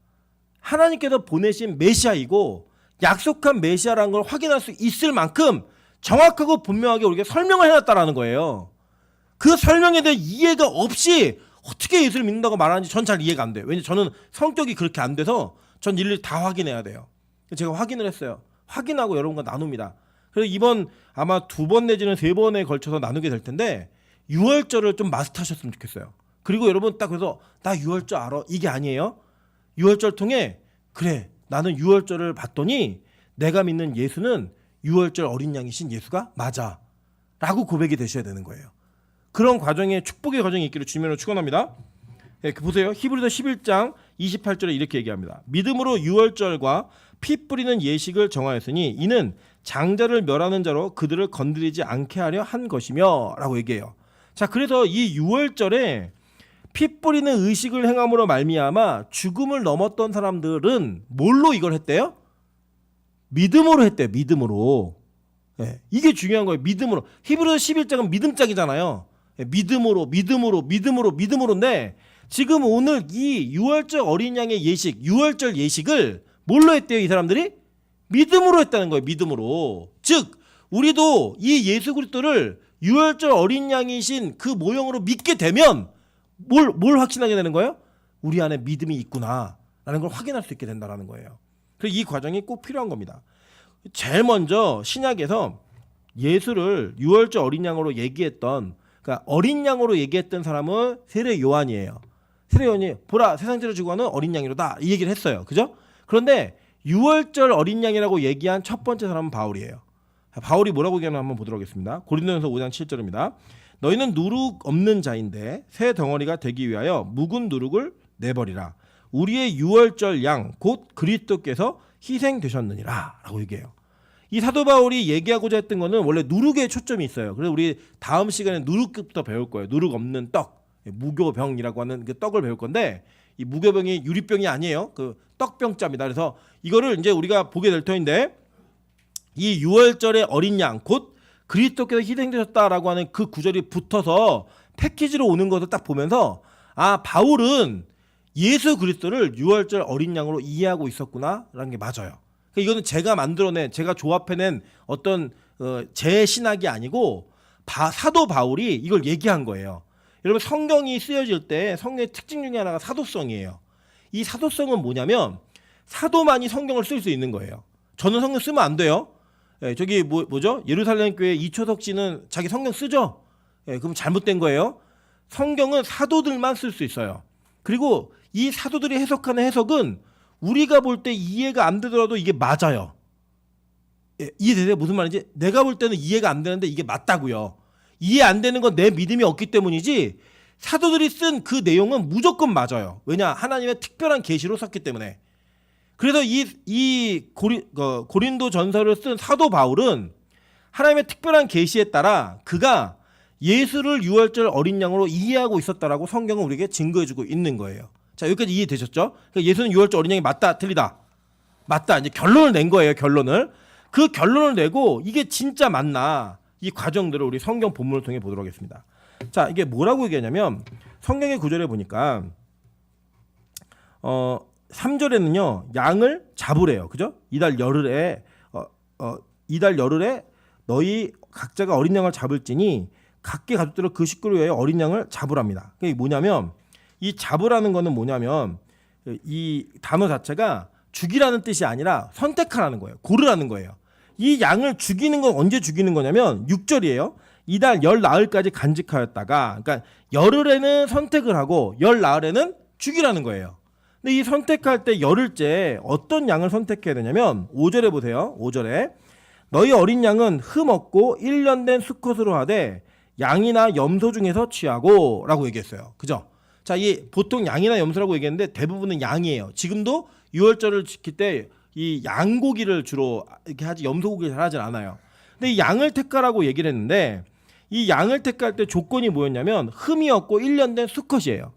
하나님께서 보내신 메시아이고 약속한 메시아라는 걸 확인할 수 있을 만큼 정확하고 분명하게 우리에게 설명을 해놨다라는 거예요. 그 설명에 대한 이해가 없이 어떻게 예수를 믿는다고 말하는지 전 잘 이해가 안 돼요. 왜냐면 저는 성격이 그렇게 안 돼서 전 일일이 다 확인해야 돼요. 제가 확인을 했어요. 확인하고 여러분과 나눕니다. 그래서 이번 아마 2번 내지는 3번에 걸쳐서 나누게 될 텐데 6월절을 좀 마스터하셨으면 좋겠어요. 그리고 여러분 딱 그래서 나 6월절 알아 이게 아니에요. 6월절 통해 그래 나는 6월절을 봤더니 내가 믿는 예수는 6월절 어린 양이신 예수가 맞아 라고 고백이 되셔야 되는 거예요. 그런 과정에 축복의 과정이 있기를 주님으로 축원합니다. 네, 보세요. 히브리서 11장 28절에 이렇게 얘기합니다. 믿음으로 6월절과 피 뿌리는 예식을 정하였으니 이는 장자를 멸하는 자로 그들을 건드리지 않게 하려 한 것이며 라고 얘기해요. 자, 그래서 이 6월절에 피 뿌리는 의식을 행함으로 말미암아 죽음을 넘었던 사람들은 뭘로 이걸 했대요? 믿음으로 했대요. 믿음으로. 네, 이게 중요한 거예요. 믿음으로. 히브리서 11장은 믿음장이잖아요. 네, 믿음으로인데 지금 오늘 이 6월절 어린 양의 예식, 6월절 예식을 뭘로 했대요? 이 사람들이? 믿음으로 했다는 거예요. 믿음으로. 즉 우리도 이 예수 그리스도를 6월절 어린 양이신 그 모형으로 믿게 되면 뭘 확신하게 되는 거예요? 우리 안에 믿음이 있구나라는 걸 확인할 수 있게 된다는 거예요. 그래서 이 과정이 꼭 필요한 겁니다. 제일 먼저 신약에서 예수를 6월절 어린 양으로 얘기했던, 그러니까 어린 양으로 얘기했던 사람은 세례 요한이에요. 세례 요한이 보라 세상 죄를 지고 가는 어린 양이로다 이 얘기를 했어요. 그죠? 그런데 6월절 어린 양이라고 얘기한 첫 번째 사람은 바울이에요. 바울이 뭐라고 얘기하나 한번 보도록 하겠습니다. 고린도전서 5장 7절입니다. 너희는 누룩 없는 자인데 새 덩어리가 되기 위하여 묵은 누룩을 내버리라. 우리의 6월절 양 곧 그리스도께서 희생되셨느니라 라고 얘기해요. 이 사도 바울이 얘기하고자 했던 거는 원래 누룩에 초점이 있어요. 그래서 우리 다음 시간에 누룩부터 배울 거예요. 누룩 없는 떡, 무교병이라고 하는 그 떡을 배울 건데 이 무교병이 유리병이 아니에요. 그 떡병자입니다. 그래서 이거를 이제 우리가 보게 될 터인데 이 6월절의 어린 양 곧 그리스도께서 희생되셨다라고 하는 그 구절이 붙어서 패키지로 오는 것을 딱 보면서 아 바울은 예수 그리스도를 6월절 어린 양으로 이해하고 있었구나라는 게 맞아요. 그러니까 이거는 제가 만들어낸, 제가 조합해낸 어떤 제 신학이 아니고 사도 바울이 이걸 얘기한 거예요. 여러분 성경이 쓰여질 때 성경의 특징 중에 하나가 사도성이에요. 이 사도성은 뭐냐면 사도만이 성경을 쓸 수 있는 거예요. 저는 성경 쓰면 안 돼요. 예, 저기 뭐죠? 예루살렘 교회 이초석 씨는 자기 성경 쓰죠? 예, 그럼 잘못된 거예요. 성경은 사도들만 쓸 수 있어요. 그리고 이 사도들이 해석하는 해석은 우리가 볼 때 이해가 안 되더라도 이게 맞아요. 예, 이해되세요? 무슨 말인지? 내가 볼 때는 이해가 안 되는데 이게 맞다고요. 이해 안 되는 건 내 믿음이 없기 때문이지 사도들이 쓴 그 내용은 무조건 맞아요. 왜냐? 하나님의 특별한 계시로 썼기 때문에. 그래서 이 고린도 전서를 쓴 사도 바울은 하나님의 특별한 계시에 따라 그가 예수를 유월절 어린 양으로 이해하고 있었다라고 성경은 우리에게 증거해주고 있는 거예요. 자, 여기까지 이해되셨죠? 그러니까 예수는 유월절 어린 양이 맞다, 틀리다. 맞다. 이제 결론을 낸 거예요. 결론을. 그 결론을 내고 이게 진짜 맞나 이 과정들을 우리 성경 본문을 통해 보도록 하겠습니다. 자, 이게 뭐라고 얘기하냐면 성경의 구절에 보니까 3절에는요 양을 잡으래요. 그죠? 이달 열흘에 너희 각자가 어린 양을 잡을지니 각기 가족들로 그 식구를 위하여 어린 양을 잡으랍니다. 그게 뭐냐면 이 잡으라는 거는 뭐냐면 이 단어 자체가 죽이라는 뜻이 아니라 선택하라는 거예요. 고르라는 거예요. 이 양을 죽이는 건 언제 죽이는 거냐면 6절이에요. 이달 열 나흘까지 간직하였다가, 그러니까 열흘에는 선택을 하고 열 나흘에는 죽이라는 거예요. 근데 이 선택할 때 열흘째 어떤 양을 선택해야 되냐면 5절에 보세요. 5절에 너희 어린 양은 흠 없고 1년 된 수컷으로 하되 양이나 염소 중에서 취하고 라고 얘기했어요. 그죠? 자, 이 보통 양이나 염소라고 얘기했는데 대부분은 양이에요. 지금도 유월절을 지킬 때 이 양고기를 주로 이렇게 하지 염소고기를 잘 하진 않아요. 근데 이 양을 택하라고 얘기를 했는데 이 양을 택할 때 조건이 뭐였냐면 흠이 없고 1년 된 수컷이에요.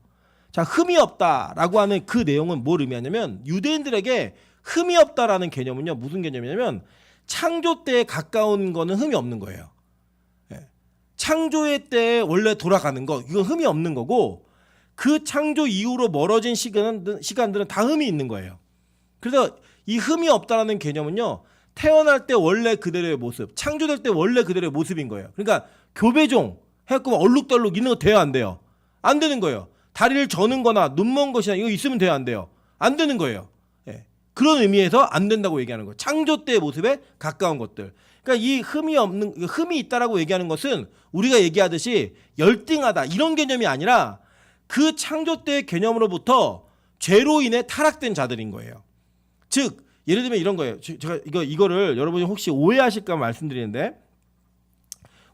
자, 흠이 없다라고 하는 그 내용은 뭘 의미하냐면 유대인들에게 흠이 없다라는 개념은요 무슨 개념이냐면 창조 때에 가까운 거는 흠이 없는 거예요. 예. 창조의 때에 원래 돌아가는 거 이건 흠이 없는 거고 그 창조 이후로 멀어진 시간들은 다 흠이 있는 거예요. 그래서 이 흠이 없다라는 개념은요 태어날 때 원래 그대로의 모습, 창조될 때 원래 그대로의 모습인 거예요. 그러니까 교배종 해갖고 얼룩덜룩 있는 거 돼요, 안 돼요? 안 되는 거예요. 다리를 저는 거나 눈 먼 것이나 이거 있으면 돼요, 안 돼요? 안 되는 거예요. 예. 그런 의미에서 안 된다고 얘기하는 거예요. 창조 때의 모습에 가까운 것들. 그러니까 이 흠이 있다라고 얘기하는 것은 우리가 얘기하듯이 열등하다 이런 개념이 아니라 그 창조 때의 개념으로부터 죄로 인해 타락된 자들인 거예요. 즉 예를 들면 이런 거예요. 제가 이거를 여러분이 혹시 오해하실까 말씀드리는데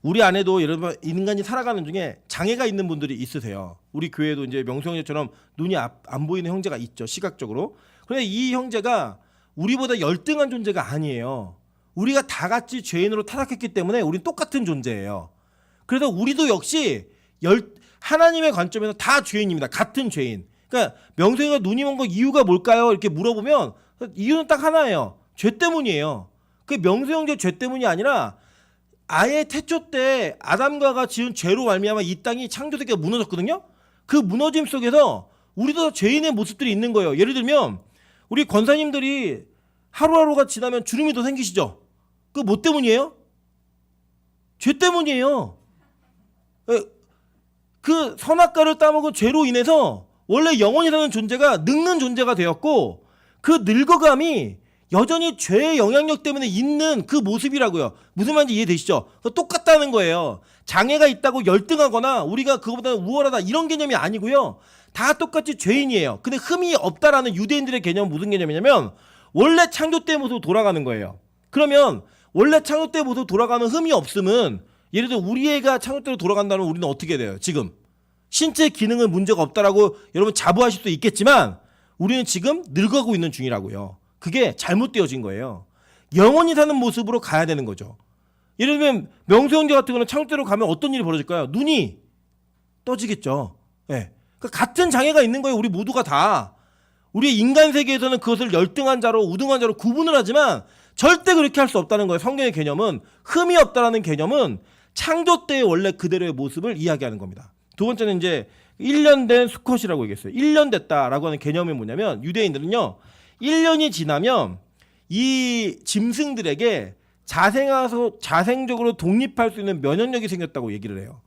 우리 안에도 예를 들면 인간이 살아가는 중에 장애가 있는 분들이 있으세요. 우리 교회도 이제 명수 형제처럼 눈이 안 보이는 형제가 있죠. 시각적으로. 그런데 이 형제가 우리보다 열등한 존재가 아니에요. 우리가 다 같이 죄인으로 타락했기 때문에 우리는 똑같은 존재예요. 그래서 우리도 역시 하나님의 관점에서 다 죄인입니다. 같은 죄인. 그러니까 명수 형이가 눈이 먼 거 이유가 뭘까요? 이렇게 물어보면 이유는 딱 하나예요. 죄 때문이에요. 그 명수 형제 죄 때문이 아니라 아예 태초 때 아담과가 지은 죄로 말미암아 이 땅이 창조되기가 무너졌거든요. 그 무너짐 속에서 우리도 죄인의 모습들이 있는 거예요. 예를 들면 우리 권사님들이 하루하루가 지나면 주름이 더 생기시죠. 그 뭐 때문이에요? 죄 때문이에요. 그 선악과를 따먹은 죄로 인해서 원래 영원히 사는 존재가 늙는 존재가 되었고 그 늙어감이 여전히 죄의 영향력 때문에 있는 그 모습이라고요. 무슨 말인지 이해되시죠? 똑같다는 거예요. 장애가 있다고 열등하거나 우리가 그거보다 우월하다 이런 개념이 아니고요. 다 똑같이 죄인이에요. 근데 흠이 없다라는 유대인들의 개념은 무슨 개념이냐면 원래 창조 때의 모습으로 돌아가는 거예요. 그러면 원래 창조 때의 모습으로 돌아가는 흠이 없으면 예를 들어 우리 애가 창조 때로 돌아간다면 우리는 어떻게 돼요? 지금 신체 기능은 문제가 없다라고 여러분 자부하실 수도 있겠지만 우리는 지금 늙어가고 있는 중이라고요. 그게 잘못되어진 거예요. 영원히 사는 모습으로 가야 되는 거죠. 예를 들면 명수 형제 같은 경우는 창조대로 가면 어떤 일이 벌어질까요? 눈이 떠지겠죠. 예. 그러니까 같은 장애가 있는 거예요. 우리 모두가 다. 우리 인간 세계에서는 그것을 열등한 자로 우등한 자로 구분을 하지만 절대 그렇게 할 수 없다는 거예요. 성경의 개념은 흠이 없다라는 개념은 창조 때의 원래 그대로의 모습을 이야기하는 겁니다. 두 번째는 이제 1년 된 수컷이라고 얘기했어요. 1년 됐다라고 하는 개념이 뭐냐면 유대인들은요. 1년이 지나면 이 짐승들에게 자생적으로 독립할 수 있는 면역력이 생겼다고 얘기를 해요.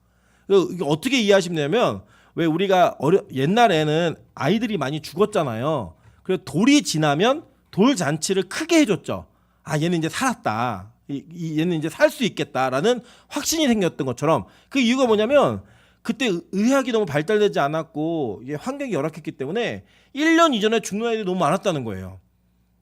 이거 어떻게 이해하시면 되냐면 왜 우리가 옛날에는 아이들이 많이 죽었잖아요. 그래서 돌이 지나면 돌 잔치를 크게 해줬죠. 아 얘는 이제 살았다. 얘는 이제 살 수 있겠다라는 확신이 생겼던 것처럼 그 이유가 뭐냐면 그때 의학이 너무 발달되지 않았고 이게 환경이 열악했기 때문에 1년 이전에 죽는 아이들이 너무 많았다는 거예요.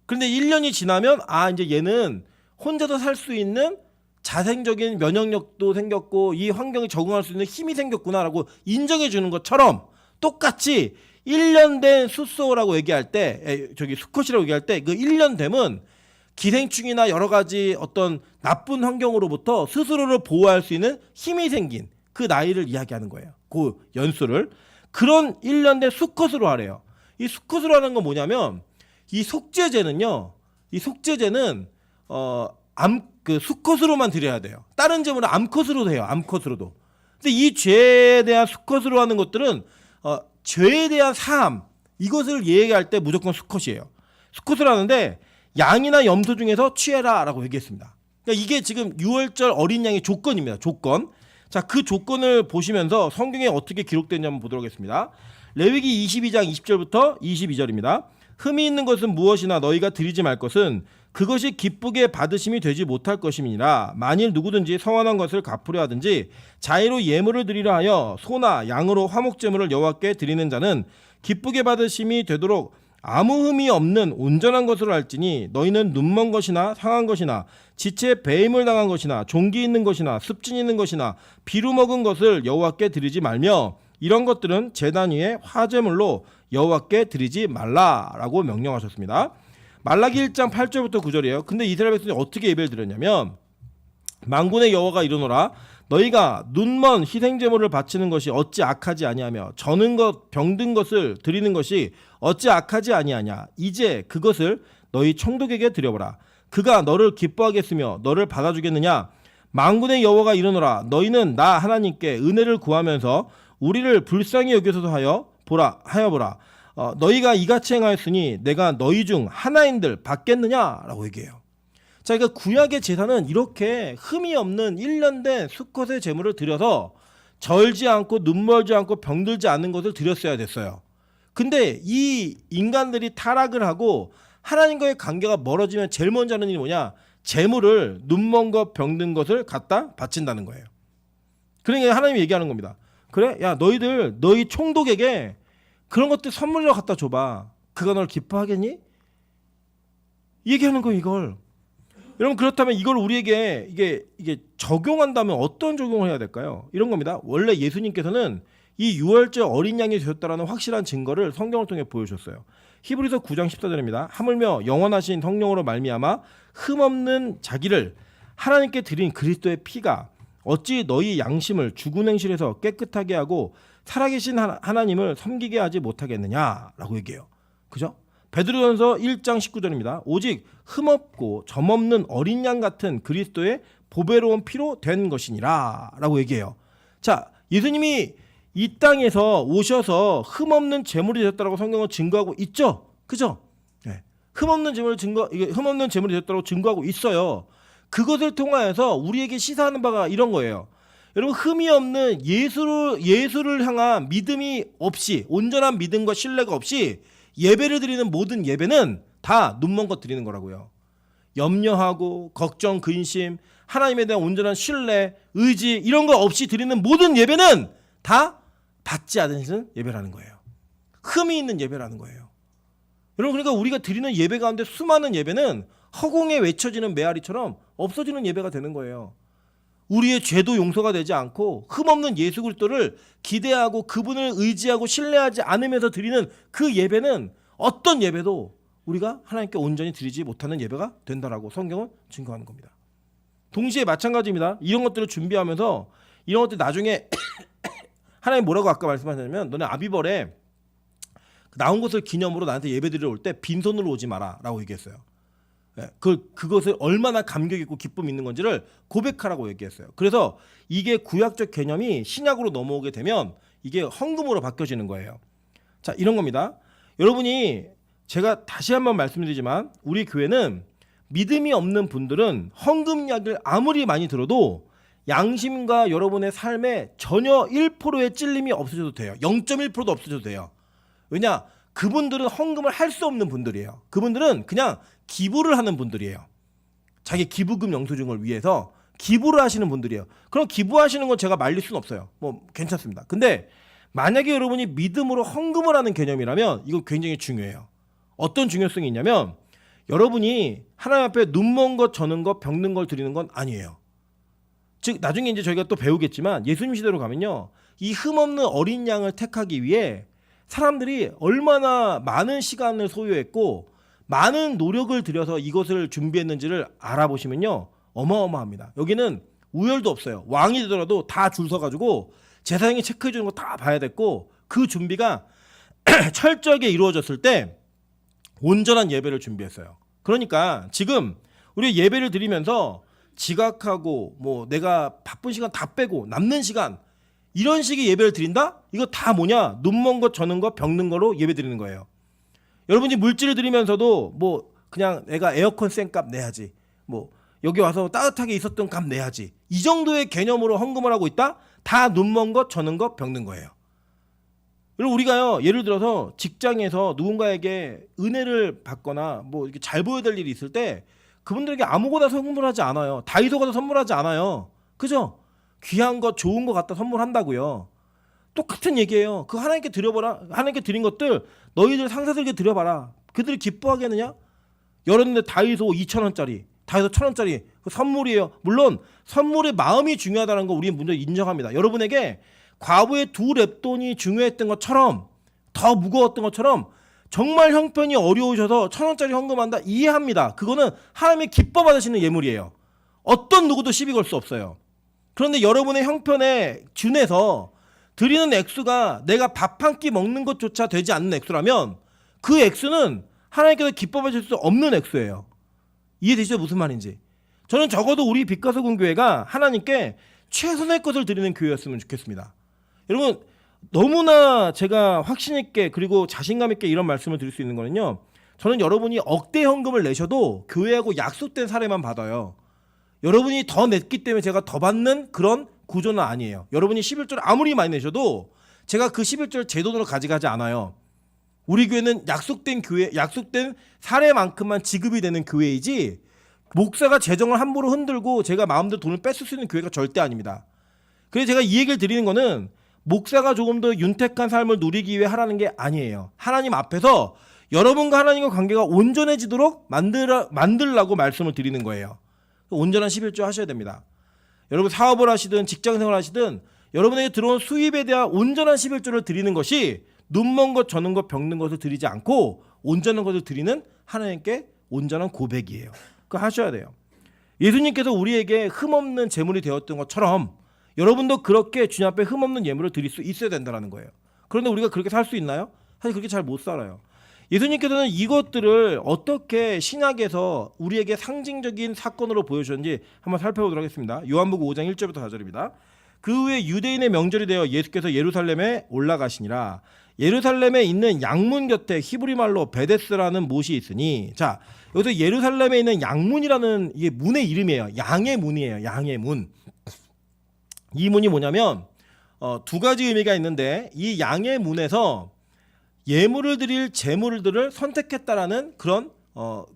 그런데 1년이 지나면 아 이제 얘는 혼자서 살 수 있는 자생적인 면역력도 생겼고 이 환경에 적응할 수 있는 힘이 생겼구나라고 인정해 주는 것처럼 똑같이 1년 된 숫소라고 얘기할 때 수컷이라고 얘기할 때 그 1년 됨은 기생충이나 여러 가지 어떤 나쁜 환경으로부터 스스로를 보호할 수 있는 힘이 생긴 그 나이를 이야기하는 거예요. 그 연수를. 그런 1년 된 수컷으로 하래요. 이 수컷으로 하는 건 뭐냐면 이 속죄제는요. 이 속죄제는 그 수컷으로만 드려야 돼요. 다른 제물은 암컷으로 해요. 암컷으로도. 근데 이 죄에 대한 수컷으로 하는 것들은 죄에 대한 사함 이것을 얘기할 때 무조건 수컷이에요. 수컷을 하는데 양이나 염소 중에서 취해라라고 얘기했습니다. 그러니까 이게 지금 6월절 어린 양의 조건입니다. 조건. 자, 그 조건을 보시면서 성경에 어떻게 기록되는지 한번 보도록 하겠습니다. 레위기 22장 20절부터 22절입니다. 흠이 있는 것은 무엇이나 너희가 드리지 말 것은 그것이 기쁘게 받으심이 되지 못할 것임이니라. 만일 누구든지 성원한 것을 갚으려 하든지 자의로 예물을 드리려 하여 소나 양으로 화목제물을 여호와께 드리는 자는 기쁘게 받으심이 되도록 아무 흠이 없는 온전한 것으로 할지니 너희는 눈먼 것이나 상한 것이나 지체 배임을 당한 것이나 종기 있는 것이나 습진 있는 것이나 비루 먹은 것을 여호와께 드리지 말며 이런 것들은 제단 위에 화제물로 여호와께 드리지 말라라고 명령하셨습니다. 말라기 1장 8절부터 9절이에요. 근데 이스라엘 백성이 어떻게 예배를 드렸냐면 만군의 여호와가 이르노라 너희가 눈먼 희생제물을 바치는 것이 어찌 악하지 아니하며 저는 것 병든 것을 드리는 것이 어찌 악하지 아니하냐. 이제 그것을 너희 총독에게 드려보라. 그가 너를 기뻐하겠으며 너를 받아주겠느냐. 만군의 여호와가 이르노라 너희는 나 하나님께 은혜를 구하면서 우리를 불쌍히 여기소서 하여 보라. 너희가 이같이 행하였으니 내가 너희 중 하나인들 받겠느냐라고 얘기해요. 자, 그러니까 구약의 제사는 이렇게 흠이 없는 1년 된 수컷의 제물을 드려서 절지 않고 눈멀지 않고 병들지 않는 것을 드렸어야 됐어요. 근데 이 인간들이 타락을 하고 하나님과의 관계가 멀어지면 제일 먼저 하는 일이 뭐냐? 제물을 눈먼 것 병든 것을 갖다 바친다는 거예요. 그러니까 하나님이 얘기하는 겁니다. 그래? 야, 너희 총독에게 그런 것들 선물로 갖다 줘봐. 그가 널 기뻐하겠니? 얘기하는 거 이걸. 여러분 그렇다면 이걸 우리에게 이게 적용한다면 어떤 적용을 해야 될까요? 이런 겁니다. 원래 예수님께서는 이 유월절 어린 양이 되셨다라는 확실한 증거를 성경을 통해 보여주셨어요. 히브리서 9장 14절입니다. 하물며 영원하신 성령으로 말미암아 흠없는 자기를 하나님께 드린 그리스도의 피가 어찌 너희 양심을 죽은 행실에서 깨끗하게 하고 살아계신 하나님을 섬기게 하지 못하겠느냐라고 얘기해요. 그죠? 베드로전서 1장 19절입니다. 오직 흠없고 점없는 어린 양 같은 그리스도의 보배로운 피로 된 것이니라 라고 얘기해요. 자, 예수님이 이 땅에서 오셔서 흠없는 제물이 되셨다고 성경은 증거하고 있죠. 그죠? 네. 흠없는 제물이 되셨다고 증거하고 있어요. 그것을 통하여서 우리에게 시사하는 바가 이런 거예요. 여러분 흠이 없는 예수를 향한 믿음이 없이 온전한 믿음과 신뢰가 없이 예배를 드리는 모든 예배는 다 눈먼 것 드리는 거라고요. 염려하고 걱정, 근심, 하나님에 대한 온전한 신뢰, 의지 이런 거 없이 드리는 모든 예배는 다 받지 않으시는 예배라는 거예요. 흠이 있는 예배라는 거예요. 여러분 그러니까 우리가 드리는 예배 가운데 수많은 예배는 허공에 외쳐지는 메아리처럼 없어지는 예배가 되는 거예요. 우리의 죄도 용서가 되지 않고 흠없는 예수 그리스도를 기대하고 그분을 의지하고 신뢰하지 않으면서 드리는 그 예배는 어떤 예배도 우리가 하나님께 온전히 드리지 못하는 예배가 된다라고 성경은 증거하는 겁니다. 동시에 마찬가지입니다. 이런 것들을 준비하면서 이런 것들 나중에 하나님 뭐라고 아까 말씀하셨냐면 너네 아비벌에 나온 것을 기념으로 나한테 예배드리러 올 때 빈손으로 오지 마라 라고 얘기했어요. 그것을 얼마나 감격 있고 기쁨 있는 건지를 고백하라고 얘기했어요. 그래서 이게 구약적 개념이 신약으로 넘어오게 되면 이게 헌금으로 바뀌어지는 거예요. 자, 이런 겁니다. 여러분이 제가 다시 한번 말씀드리지만 우리 교회는 믿음이 없는 분들은 헌금 이야기를 아무리 많이 들어도 양심과 여러분의 삶에 전혀 1%의 찔림이 없어져도 돼요. 0.1%도 없어져도 돼요. 왜냐? 그분들은 헌금을 할 수 없는 분들이에요. 그분들은 그냥 기부를 하는 분들이에요. 자기 기부금 영수증을 위해서 기부를 하시는 분들이에요. 그럼 기부하시는 건 제가 말릴 수는 없어요. 뭐 괜찮습니다. 근데 만약에 여러분이 믿음으로 헌금을 하는 개념이라면 이거 굉장히 중요해요. 어떤 중요성이 있냐면 여러분이 하나님 앞에 눈먼 것, 저는 것, 병든 걸 드리는 건 아니에요. 즉 나중에 이제 저희가 또 배우겠지만 예수님 시대로 가면요, 이 흠없는 어린 양을 택하기 위해 사람들이 얼마나 많은 시간을 소요했고 많은 노력을 들여서 이것을 준비했는지를 알아보시면요, 어마어마합니다. 여기는 우열도 없어요. 왕이 되더라도 다 줄 서가지고 제사장이 체크해 주는 거 다 봐야 됐고, 그 준비가 철저하게 이루어졌을 때 온전한 예배를 준비했어요. 그러니까 지금 우리 예배를 드리면서 지각하고 뭐 내가 바쁜 시간 다 빼고 남는 시간 이런 식의 예배를 드린다? 이거 다 뭐냐? 눈먼 것, 저는 것, 병든 거로 예배 드리는 거예요. 여러분이 물질을 드리면서도 뭐 그냥 내가 에어컨 쌩값 내야지, 뭐 여기 와서 따뜻하게 있었던 값 내야지, 이 정도의 개념으로 헌금을 하고 있다? 다 눈먼 것, 저는 것, 병든 거예요. 그리고 우리가요, 예를 들어서 직장에서 누군가에게 은혜를 받거나 뭐 이렇게 잘 보여야 될 일이 있을 때 그분들에게 아무거나 선물하지 않아요. 다이소 가서 선물하지 않아요. 그죠? 귀한 것, 좋은 거 갖다 선물한다고요. 똑같은 얘기예요. 그 하나님께 드려봐라. 하나님께 드린 것들 너희들 상사들에게 드려봐라. 그들이 기뻐하겠느냐? 여러분들 다이소 2,000원짜리, 다이소 1,000원짜리 그 선물이에요. 물론 선물의 마음이 중요하다는 거 우리는 먼저 인정합니다. 여러분에게 과거에 2랩돈이 중요했던 것처럼, 더 무거웠던 것처럼 정말 형편이 어려우셔서 1,000원짜리 헌금한다, 이해합니다. 그거는 하나님이 기뻐 받으시는 예물이에요. 어떤 누구도 시비 걸 수 없어요. 그런데 여러분의 형편에 준해서 드리는 액수가 내가 밥 한 끼 먹는 것조차 되지 않는 액수라면 그 액수는 하나님께서 기뻐 받으실 수 없는 액수예요. 이해되시죠? 무슨 말인지. 저는 적어도 우리 빛가서군교회가 하나님께 최선의 것을 드리는 교회였으면 좋겠습니다. 여러분, 너무나 제가 확신 있게 그리고 자신감 있게 이런 말씀을 드릴 수 있는 거는요, 저는 여러분이 억대 헌금을 내셔도 교회하고 약속된 사례만 받아요. 여러분이 더 냈기 때문에 제가 더 받는 그런 구조는 아니에요. 여러분이 11조를 아무리 많이 내셔도 제가 그 11조를 제 돈으로 가져가지 않아요. 우리 교회는 약속된 교회, 약속된 사례만큼만 지급이 되는 교회이지, 목사가 재정을 함부로 흔들고 제가 마음대로 돈을 뺏을 수 있는 교회가 절대 아닙니다. 그래서 제가 이 얘기를 드리는 거는 목사가 조금 더 윤택한 삶을 누리기 위해 하라는 게 아니에요. 하나님 앞에서 여러분과 하나님과 관계가 온전해지도록 만들라고 말씀을 드리는 거예요. 온전한 11조 하셔야 됩니다. 여러분 사업을 하시든 직장생활 하시든 여러분에게 들어온 수입에 대한 온전한 11조를 드리는 것이 눈먼 것, 저는 것, 병든 것을 드리지 않고 온전한 것을 드리는 하나님께 온전한 고백이에요. 그거 하셔야 돼요. 예수님께서 우리에게 흠없는 제물이 되었던 것처럼 여러분도 그렇게 주님 앞에 흠없는 예물을 드릴 수 있어야 된다는 거예요. 그런데 우리가 그렇게 살 수 있나요? 사실 그렇게 잘 못 살아요. 예수님께서는 이것들을 어떻게 신약에서 우리에게 상징적인 사건으로 보여주셨는지 한번 살펴보도록 하겠습니다. 요한복음 5장 1절부터 4절입니다. 그 후에 유대인의 명절이 되어 예수께서 예루살렘에 올라가시니라. 예루살렘에 있는 양문 곁에 히브리 말로 베데스라는 못이 있으니, 자, 여기서 예루살렘에 있는 양문이라는 이게 문의 이름이에요. 양의 문이에요. 양의 문. 이 문이 뭐냐면 두 가지 의미가 있는데, 이 양의 문에서 예물을 드릴 제물들을 선택했다라는 그런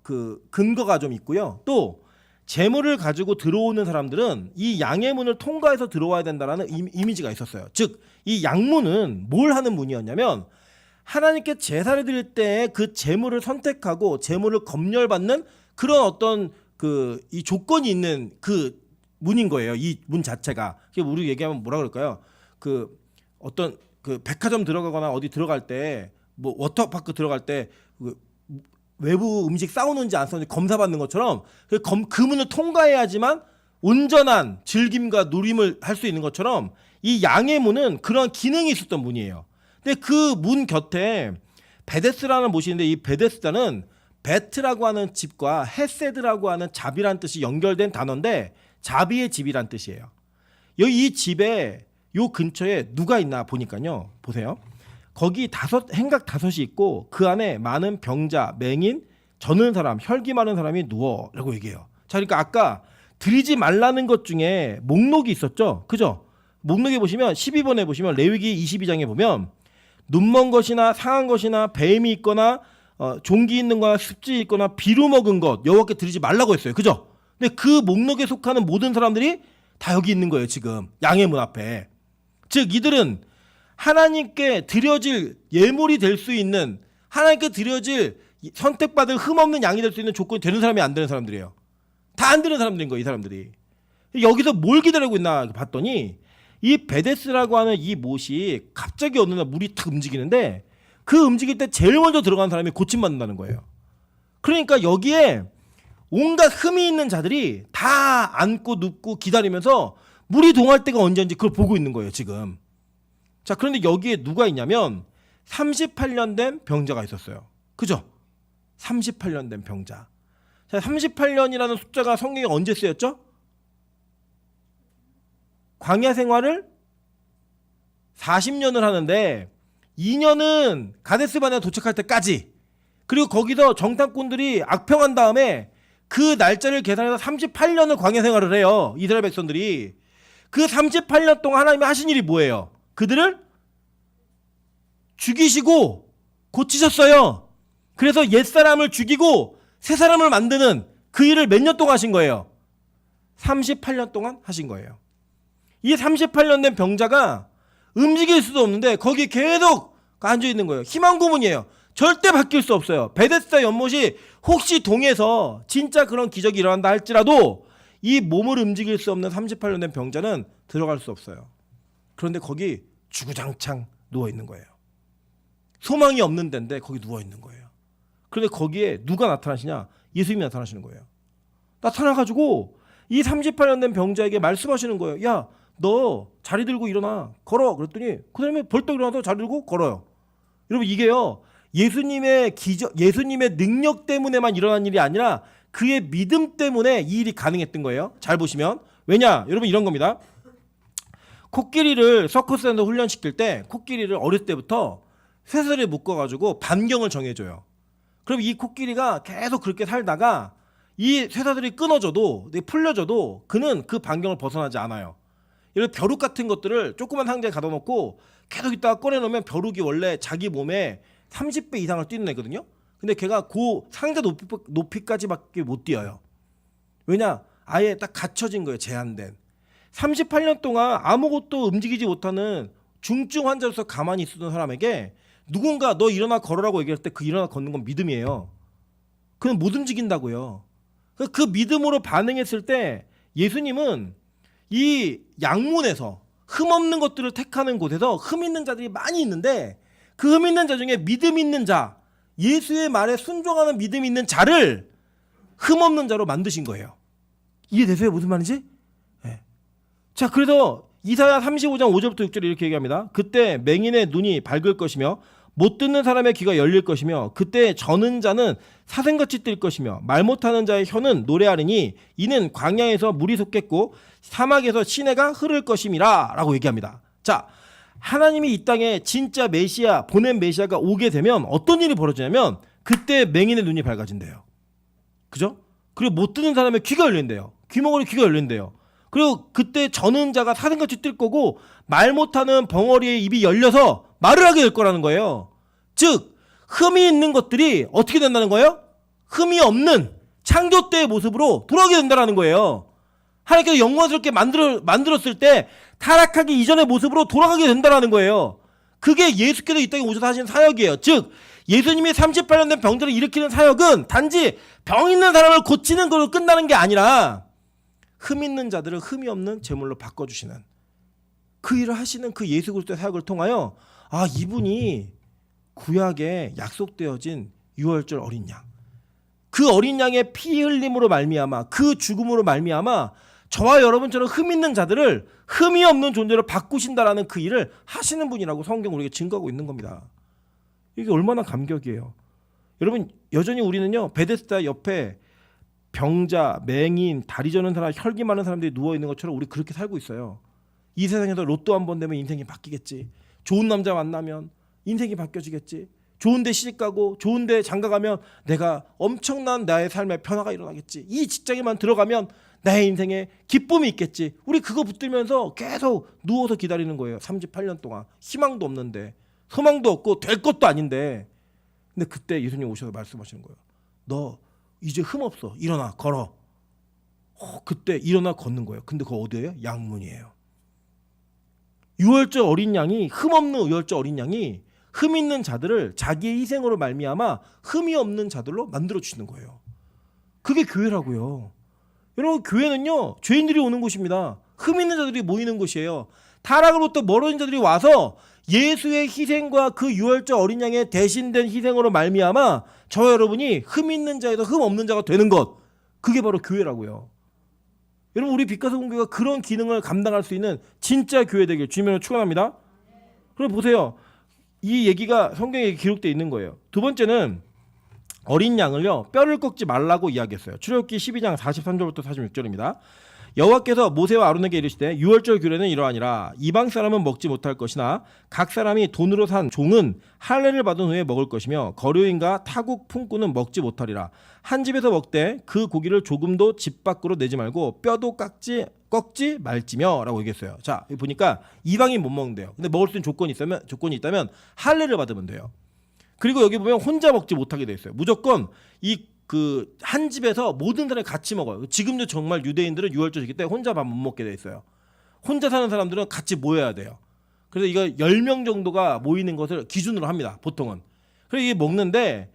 그 근거가 좀 있고요. 또 제물을 가지고 들어오는 사람들은 이 양의 문을 통과해서 들어와야 된다라는 이미지가 있었어요. 즉, 이 양문은 뭘 하는 문이었냐면 하나님께 제사를 드릴 때 그 제물을 선택하고 제물을 검열받는 그런 어떤 이 조건이 있는 그 문인 거예요. 이 문 자체가. 우리 얘기하면 뭐라 그럴까요? 어떤 백화점 들어가거나 어디 들어갈 때, 뭐 워터파크 들어갈 때 외부 음식 싸우는지 안 싸우는지 검사받는 것처럼 그 문을 통과해야지만 온전한 즐김과 누림을 할 수 있는 것처럼 이 양의 문은 그런 기능이 있었던 문이에요. 근데 그 문 곁에 베데스라는 못이 있는데, 이 베데스다는 베트라고 하는 집과 헤세드라고 하는 잡이란 뜻이 연결된 단어인데 자비의 집이란 뜻이에요. 이 집에 요 근처에 누가 있나 보니까요, 보세요. 거기 행각 5이 있고 그 안에 많은 병자, 맹인, 저는 사람, 혈기 많은 사람이 누워라고 얘기해요. 자, 그러니까 아까 드리지 말라는 것 중에 목록이 있었죠, 그죠? 목록에 보시면 12번에 보시면 레위기 22장에 보면 눈먼 것이나 상한 것이나 뱀이 있거나 종기 있는 거나 습지 있거나 비루 먹은 것 여호와께 드리지 말라고 했어요, 그죠? 근데 그 목록에 속하는 모든 사람들이 다 여기 있는 거예요, 지금 양의 문 앞에. 즉, 이들은 하나님께 드려질 예물이 될 수 있는, 하나님께 드려질 선택받을 흠없는 양이 될 수 있는 조건이 되는 사람이 안 되는 사람들이에요. 다 안 되는 사람들인 거예요, 이 사람들이. 여기서 뭘 기다리고 있나 봤더니 이 베데스라고 하는 이 못이 갑자기 어느 날 물이 탁 움직이는데 그 움직일 때 제일 먼저 들어간 사람이 고침받는다는 거예요. 그러니까 여기에 온갖 흠이 있는 자들이 다 앉고 눕고 기다리면서 물이 동할 때가 언제인지 그걸 보고 있는 거예요 지금. 자, 그런데 여기에 누가 있냐면 38년 된 병자가 있었어요. 그죠? 38년 된 병자. 자, 38년이라는 숫자가 성경에 언제 쓰였죠? 광야 생활을 40년을 하는데 2년은 가데스바네에 도착할 때까지, 그리고 거기서 정탐꾼들이 악평한 다음에 그 날짜를 계산해서 38년을 광야 생활을 해요. 이스라엘 백성들이. 그 38년 동안 하나님이 하신 일이 뭐예요? 그들을 죽이시고 고치셨어요. 그래서 옛사람을 죽이고 새사람을 만드는 그 일을 몇 년 동안 하신 거예요? 38년 동안 하신 거예요. 이 38년 된 병자가 움직일 수도 없는데 거기 계속 앉아 있는 거예요. 희망 고문이에요. 절대 바뀔 수 없어요. 베데스다 연못이 혹시 동해서 진짜 그런 기적이 일어난다 할지라도 이 몸을 움직일 수 없는 38년 된 병자는 들어갈 수 없어요. 그런데 거기 주구장창 누워 있는 거예요. 소망이 없는 데인데 거기 누워 있는 거예요. 그런데 거기에 누가 나타나시냐? 예수님이 나타나시는 거예요. 나타나가지고 이 38년 된 병자에게 말씀하시는 거예요. 야, 너 자리 들고 일어나, 걸어. 그랬더니 그 사람이 벌떡 일어나서 자리 들고 걸어요. 여러분, 이게요, 예수님의 기적, 예수님의 능력 때문에만 일어난 일이 아니라 그의 믿음 때문에 이 일이 가능했던 거예요. 잘 보시면. 왜냐? 여러분, 이런 겁니다. 코끼리를 서커스에서 훈련시킬 때 코끼리를 어릴 때부터 쇠사슬에 묶어가지고 반경을 정해줘요. 그럼 이 코끼리가 계속 그렇게 살다가 이 쇠사슬이 끊어져도, 풀려져도 그는 그 반경을 벗어나지 않아요. 이런 벼룩 같은 것들을 조그만 상자에 가둬 놓고 계속 있다가 꺼내놓으면 벼룩이 원래 자기 몸에 30배 이상을 뛰는 애거든요. 근데 걔가 그 상자 높이까지밖에 못 뛰어요. 왜냐? 아예 딱 갇혀진 거예요. 제한된. 38년 동안 아무것도 움직이지 못하는 중증 환자로서 가만히 있었던 사람에게 누군가 너 일어나 걸으라고 얘기할 때 그 일어나 걷는 건 믿음이에요. 그는 못 움직인다고요. 그 믿음으로 반응했을 때 예수님은 이 양문에서 흠 없는 것들을 택하는 곳에서 흠 있는 자들이 많이 있는데 그 흠 있는 자 중에 믿음 있는 자, 예수의 말에 순종하는 믿음 있는 자를 흠 없는 자로 만드신 거예요. 이해되세요? 무슨 말인지? 네. 자, 그래서 이사야 35장 5절부터 6절에 이렇게 얘기합니다. 그때 맹인의 눈이 밝을 것이며 못 듣는 사람의 귀가 열릴 것이며 그때 저는 자는 사슴같이 뛸 것이며 말 못하는 자의 혀는 노래하리니 이는 광야에서 물이 솟겠고 사막에서 시내가 흐를 것임이라 라고 얘기합니다. 자, 하나님이 이 땅에 진짜 메시아, 보낸 메시아가 오게 되면 어떤 일이 벌어지냐면 그때 맹인의 눈이 밝아진대요. 그죠? 그리고 못 듣는 사람의 귀가 열린대요. 귀머거리 귀가 열린대요. 그리고 그때 저는 자가 사슴같이 뛸 거고 말 못하는 벙어리의 입이 열려서 말을 하게 될 거라는 거예요. 즉 흠이 있는 것들이 어떻게 된다는 거예요? 흠이 없는 창조 때의 모습으로 돌아오게 된다는 거예요. 하나님께서 영광스럽게 만들었을 때 타락하기 이전의 모습으로 돌아가게 된다는 거예요. 그게 예수께서 이 땅에 오셔서 하신 사역이에요. 즉 예수님이 38년 된 병자를 일으키는 사역은 단지 병 있는 사람을 고치는 걸로 끝나는 게 아니라 흠 있는 자들을 흠이 없는 제물로 바꿔주시는 그 일을 하시는 그 예수 그리스도의 사역을 통하여 아, 이분이 구약에 약속되어진 유월절 어린 양, 그 어린 양의 피 흘림으로 말미암아 그 죽음으로 말미암아 저와 여러분처럼 흠 있는 자들을 흠이 없는 존재로 바꾸신다라는 그 일을 하시는 분이라고 성경 우리에게 증거하고 있는 겁니다. 이게 얼마나 감격이에요. 여러분, 여전히 우리는요 베데스다 옆에 병자, 맹인, 다리 저는 사람, 혈기 많은 사람들이 누워있는 것처럼 우리 그렇게 살고 있어요. 이 세상에서 로또 한 번 되면 인생이 바뀌겠지. 좋은 남자 만나면 인생이 바뀌어지겠지. 좋은 데 시집가고 좋은 데 장가가면 내가 엄청난 나의 삶에 변화가 일어나겠지. 이 직장에만 들어가면 나의 인생에 기쁨이 있겠지. 우리 그거 붙들면서 계속 누워서 기다리는 거예요. 38년 동안. 희망도 없는데, 소망도 없고 될 것도 아닌데. 근데 그때 예수님 오셔서 말씀하시는 거예요. 너 이제 흠 없어. 일어나 걸어. 그때 일어나 걷는 거예요. 근데 그거 어디예요? 양문이에요. 유월절 어린 양이, 흠 없는 유월절 어린 양이 흠 있는 자들을 자기의 희생으로 말미암아 흠이 없는 자들로 만들어 주시는 거예요. 그게 교회라고요. 여러분 교회는요 죄인들이 오는 곳입니다. 흠 있는 자들이 모이는 곳이에요. 타락으로부터 멀어진 자들이 와서 예수의 희생과 그 유월절 어린 양의 대신된 희생으로 말미암아 저 여러분이 흠 있는 자에서 흠 없는 자가 되는 것, 그게 바로 교회라고요. 여러분 우리 빛가서 공교가 그런 기능을 감당할 수 있는 진짜 교회 되길 주님으로 축원합니다. 그럼 보세요. 이 얘기가 성경에 기록되어 있는 거예요. 두 번째는 어린 양을요 뼈를 꺾지 말라고 이야기했어요. 출애굽기 12장 43절부터 46절입니다. 여호와께서 모세와 아론에게 이르시되 유월절 규례는 이러하니라. 이방 사람은 먹지 못할 것이나 각 사람이 돈으로 산 종은 할례를 받은 후에 먹을 것이며 거류인과 타국 품꾼은 먹지 못하리라. 한 집에서 먹되 그 고기를 조금도 집 밖으로 내지 말고 뼈도 꺾지 말지며 라고 얘기했어요. 자 여기 보니까 이방인 못 먹는데요. 근데 먹을 수 있는 조건이 있다면 할례를 받으면 돼요. 그리고 여기 보면 혼자 먹지 못하게 돼 있어요. 무조건 한 집에서 모든 사람이 같이 먹어요. 지금도 정말 유대인들은 유월절이기 때문에 혼자 밥 못 먹게 돼 있어요. 혼자 사는 사람들은 같이 모여야 돼요. 그래서 이거 10명 정도가 모이는 것을 기준으로 합니다. 보통은. 그래서 이게 먹는데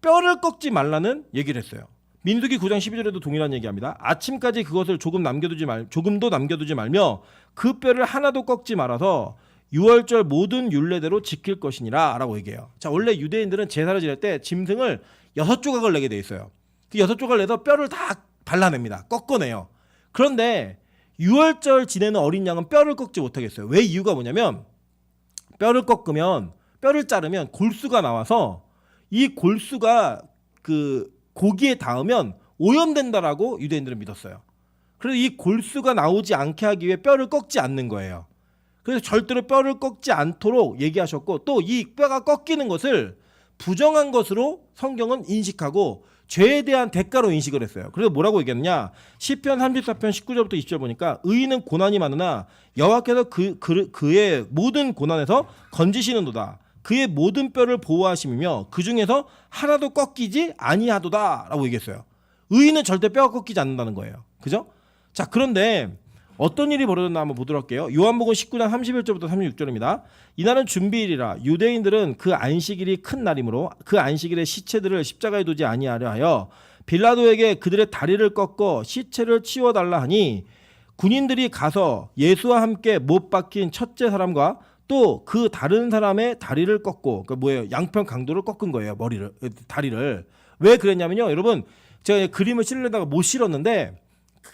뼈를 꺾지 말라는 얘기를 했어요. 민수기 9장 12절에도 동일한 얘기합니다. 아침까지 그것을 조금도 남겨두지 말며 그 뼈를 하나도 꺾지 말아서 유월절 모든 율례대로 지킬 것이니라 라고 얘기해요. 자 원래 유대인들은 제사를 지낼 때 짐승을 6조각을 내게 돼 있어요. 그 6조각을 내서 뼈를 다 발라냅니다. 꺾어내요. 그런데 유월절 지내는 어린 양은 뼈를 꺾지 못하겠어요. 왜? 이유가 뭐냐면 뼈를 자르면 골수가 나와서 이 골수가 그 고기에 닿으면 오염된다라고 유대인들은 믿었어요. 그래서 이 골수가 나오지 않게 하기 위해 뼈를 꺾지 않는 거예요. 그래서 절대로 뼈를 꺾지 않도록 얘기하셨고 또 이 뼈가 꺾이는 것을 부정한 것으로 성경은 인식하고 죄에 대한 대가로 인식을 했어요. 그래서 뭐라고 얘기했느냐? 시편 34편 19절부터 20절 보니까 의인은 고난이 많으나 여호와께서 그의 모든 고난에서 건지시는도다. 그의 모든 뼈를 보호하심이며 그 중에서 하나도 꺾이지 아니하도다 라고 얘기했어요. 의인은 절대 뼈가 꺾이지 않는다는 거예요. 그죠? 자 그런데 어떤 일이 벌어졌나 한번 보도록 할게요. 요한복음 19장 31절부터 36절입니다. 이날은 준비일이라 유대인들은 그 안식일이 큰 날이므로 그 안식일에 시체들을 십자가에 두지 아니하려 하여 빌라도에게 그들의 다리를 꺾어 시체를 치워달라 하니 군인들이 가서 예수와 함께 못 박힌 첫째 사람과 또 그 다른 사람의 다리를 꺾고 양편 강도를 꺾은 거예요. 다리를. 왜 그랬냐면요. 여러분 제가 그림을 실으려다가 못 실었는데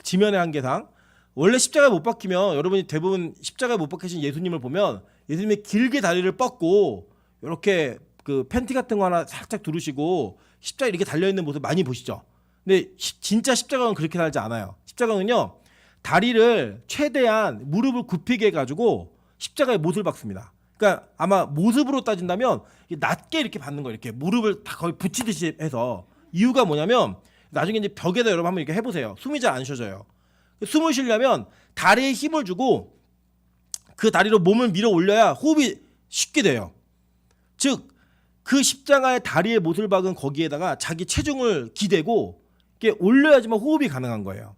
지면의 한계상 원래 십자가에 못 박히면 여러분이 대부분 십자가에 못 박히신 예수님을 보면 예수님이 길게 다리를 뻗고 이렇게 그 팬티 같은 거 하나 살짝 두르시고 십자가에 이렇게 달려있는 모습 많이 보시죠. 근데 진짜 십자가는 그렇게 달지 않아요. 십자가는요 다리를 최대한 무릎을 굽히게 해가지고 십자가에 못을 박습니다. 그러니까 아마 모습으로 따진다면 낮게 이렇게 받는 거예요. 이렇게 무릎을 다 거의 붙이듯이 해서. 이유가 뭐냐면 나중에 이제 벽에다 여러분 한번 이렇게 해보세요. 숨이 잘 안 쉬어져요. 숨을 쉬려면 다리에 힘을 주고 그 다리로 몸을 밀어 올려야 호흡이 쉽게 돼요. 즉 그 십자가의 다리에 못을 박은 거기에다가 자기 체중을 기대고 이렇게 올려야지만 호흡이 가능한 거예요.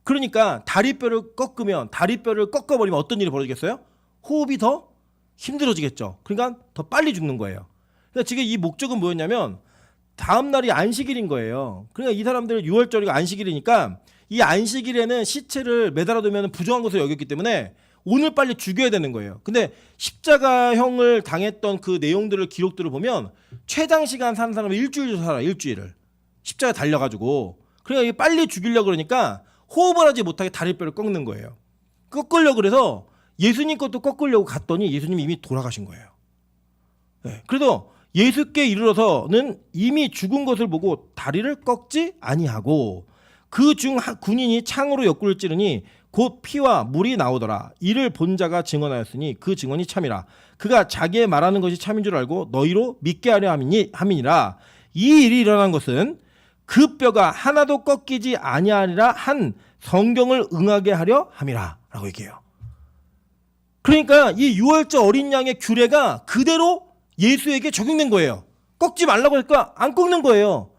그러니까 다리뼈를 꺾어버리면 어떤 일이 벌어지겠어요? 호흡이 더 힘들어지겠죠. 그러니까 더 빨리 죽는 거예요. 그러니까 지금 이 목적은 뭐였냐면 다음 날이 안식일인 거예요. 그러니까 이 사람들 6월절이가 안식일이니까 이 안식일에는 시체를 매달아두면 부정한 것을 여겼기 때문에 오늘 빨리 죽여야 되는 거예요. 근데 십자가형을 당했던 그 내용들을 기록들을 보면 최장 시간 사는 사람은 일주일 살아. 일주일을 십자가 달려가지고. 그러니까 빨리 죽이려고 그러니까 호흡을 하지 못하게 다리뼈를 꺾는 거예요. 꺾으려고 그래서 예수님 것도 꺾으려고 갔더니 예수님이 이미 돌아가신 거예요. 네. 그래서 예수께 이르러서는 이미 죽은 것을 보고 다리를 꺾지 아니하고 그 중 군인이 창으로 옆구리를 찌르니 곧 피와 물이 나오더라. 이를 본 자가 증언하였으니 그 증언이 참이라. 그가 자기의 말하는 것이 참인 줄 알고 너희로 믿게 하려 함이니라. 이 일이 일어난 것은 그 뼈가 하나도 꺾이지 아니하리라 한 성경을 응하게 하려 함이라 라고 얘기해요. 그러니까 이 유월절 어린 양의 규례가 그대로 예수에게 적용된 거예요. 꺾지 말라고 하니까 안 꺾는 거예요.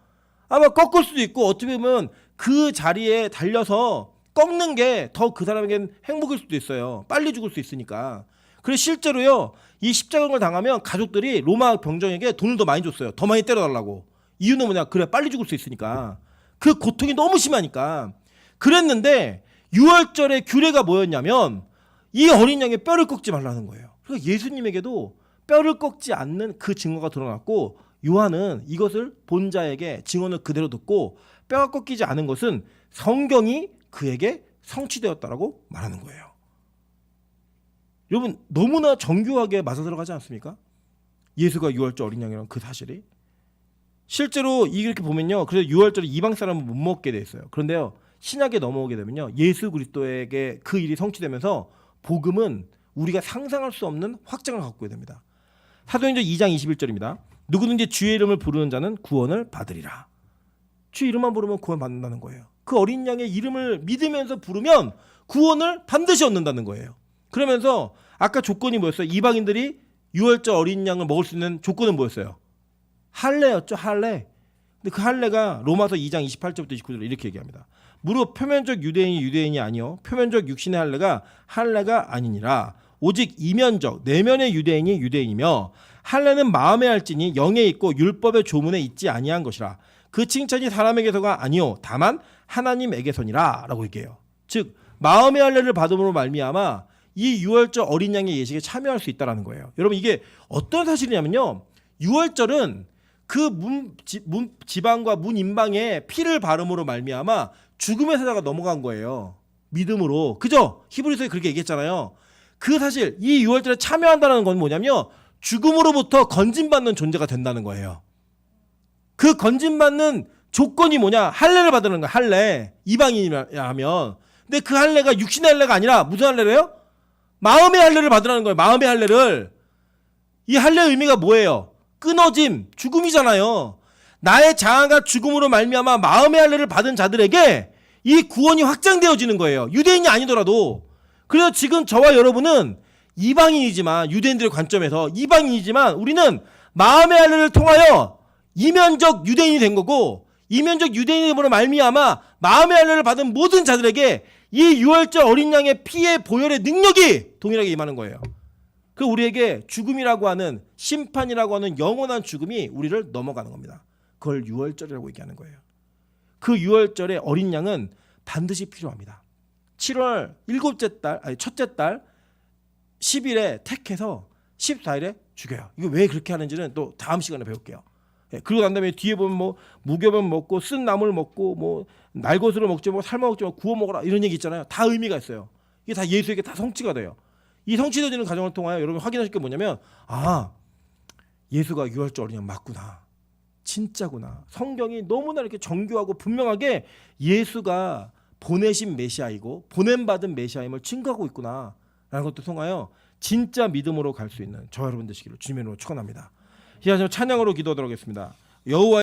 아마 꺾을 수도 있고 어떻게 보면 그 자리에 달려서 꺾는 게 더 그 사람에겐 행복일 수도 있어요. 빨리 죽을 수 있으니까. 그래서 실제로요 이 십자가를 당하면 가족들이 로마 병정에게 돈을 더 많이 줬어요. 더 많이 때려달라고. 이유는 뭐냐? 그래 빨리 죽을 수 있으니까. 그 고통이 너무 심하니까. 그랬는데 6월절의 규례가 뭐였냐면 이 어린 양의 뼈를 꺾지 말라는 거예요. 그러니까 예수님에게도 뼈를 꺾지 않는 그 증거가 드러났고 요한은 이것을 본 자에게 증언을 그대로 듣고 뼈가 꺾이지 않은 것은 성경이 그에게 성취되었다라고 말하는 거예요. 여러분 너무나 정교하게 맞아 들어가지 않습니까? 예수가 6월절 어린 양이라는 그 사실이 실제로 이렇게 보면요. 그래서 6월절에 이방 사람은 못 먹게 돼 있어요. 그런데요. 신약에 넘어오게 되면요. 예수 그리스도에게 그 일이 성취되면서 복음은 우리가 상상할 수 없는 확장을 갖고 됩니다. 사도행전 2장 21절입니다. 누구든지 주의 이름을 부르는 자는 구원을 받으리라. 주 이름만 부르면 구원 받는다는 거예요. 그 어린 양의 이름을 믿으면서 부르면 구원을 반드시 얻는다는 거예요. 그러면서 아까 조건이 뭐였어요? 이방인들이 6월절 어린 양을 먹을 수 있는 조건은 뭐였어요? 할례였죠. 할례. 근데 그 할례가 로마서 2장 28절부터 29절 이렇게 얘기합니다. 무릇 표면적 유대인이 아니요 표면적 육신의 할례가 아니니라. 오직 이면적 내면의 유대인이 유대인이며 할례는 마음에 할지니 영에 있고 율법의 조문에 있지 아니한 것이라. 그 칭찬이 사람에게서가 아니요 다만 하나님에게서니라 라고 얘기해요. 즉 마음의 할례를 받음으로 말미암아 이 6월절 어린 양의 예식에 참여할 수 있다는 거예요. 여러분 이게 어떤 사실이냐면요. 6월절은 그 지방과 문 임방에 피를 바름으로 말미암아 죽음의 사자가 넘어간 거예요. 믿음으로. 그죠? 히브리서에 그렇게 얘기했잖아요. 그 사실 이 6월절에 참여한다는 건 뭐냐면 죽음으로부터 건진받는 존재가 된다는 거예요. 그 건진받는 조건이 뭐냐? 할례를 받는 거야. 할례. 이방인이라면. 근데 그 할례가 육신의 할례가 아니라 무슨 할례래요? 마음의 할례를 받으라는 거예요. 마음의 할례를. 이 할례의 의미가 뭐예요? 끊어짐, 죽음이잖아요. 나의 자아가 죽음으로 말미암아 마음의 할례를 받은 자들에게 이 구원이 확장되어지는 거예요. 유대인이 아니더라도. 그래서 지금 저와 여러분은 이방인이지만 유대인들의 관점에서 이방인이지만 우리는 마음의 할례를 통하여 이면적 유대인이 된 거고 이면적 유대인이 됨으로 말미암아 마음의 할례를 받은 모든 자들에게 이 6월절 어린 양의 피의 보혈의 능력이 동일하게 임하는 거예요. 그 우리에게 죽음이라고 하는 심판이라고 하는 영원한 죽음이 우리를 넘어가는 겁니다. 그걸 6월절이라고 얘기하는 거예요. 그 6월절의 어린 양은 반드시 필요합니다. 7월 첫째 달 10일에 택해서 14일에 죽여요. 이거 왜 그렇게 하는지는 또 다음 시간에 배울게요. 그리고 난 다음에 뒤에 보면 뭐 무교병 먹고 쓴 나물 먹고 뭐 날것으로 먹지 뭐 삶아 먹지 뭐 구워 먹어라 이런 얘기 있잖아요. 다 의미가 있어요. 이게 다 예수에게 다 성취가 돼요. 이 성취되는 과정을 통하여 여러분 확인하실 게 뭐냐면 예수가 6월절 어린 양 맞구나. 진짜구나. 성경이 너무나 이렇게 정교하고 분명하게 예수가 보내신 메시아이고 보냄받은 메시아임을 증거하고 있구나 라는 것도 통하여 진짜 믿음으로 갈 수 있는 저와 여러분 되시기를 주님의 이름으로 축원합니다. 이제 찬양으로 기도하도록 하겠습니다. 여호와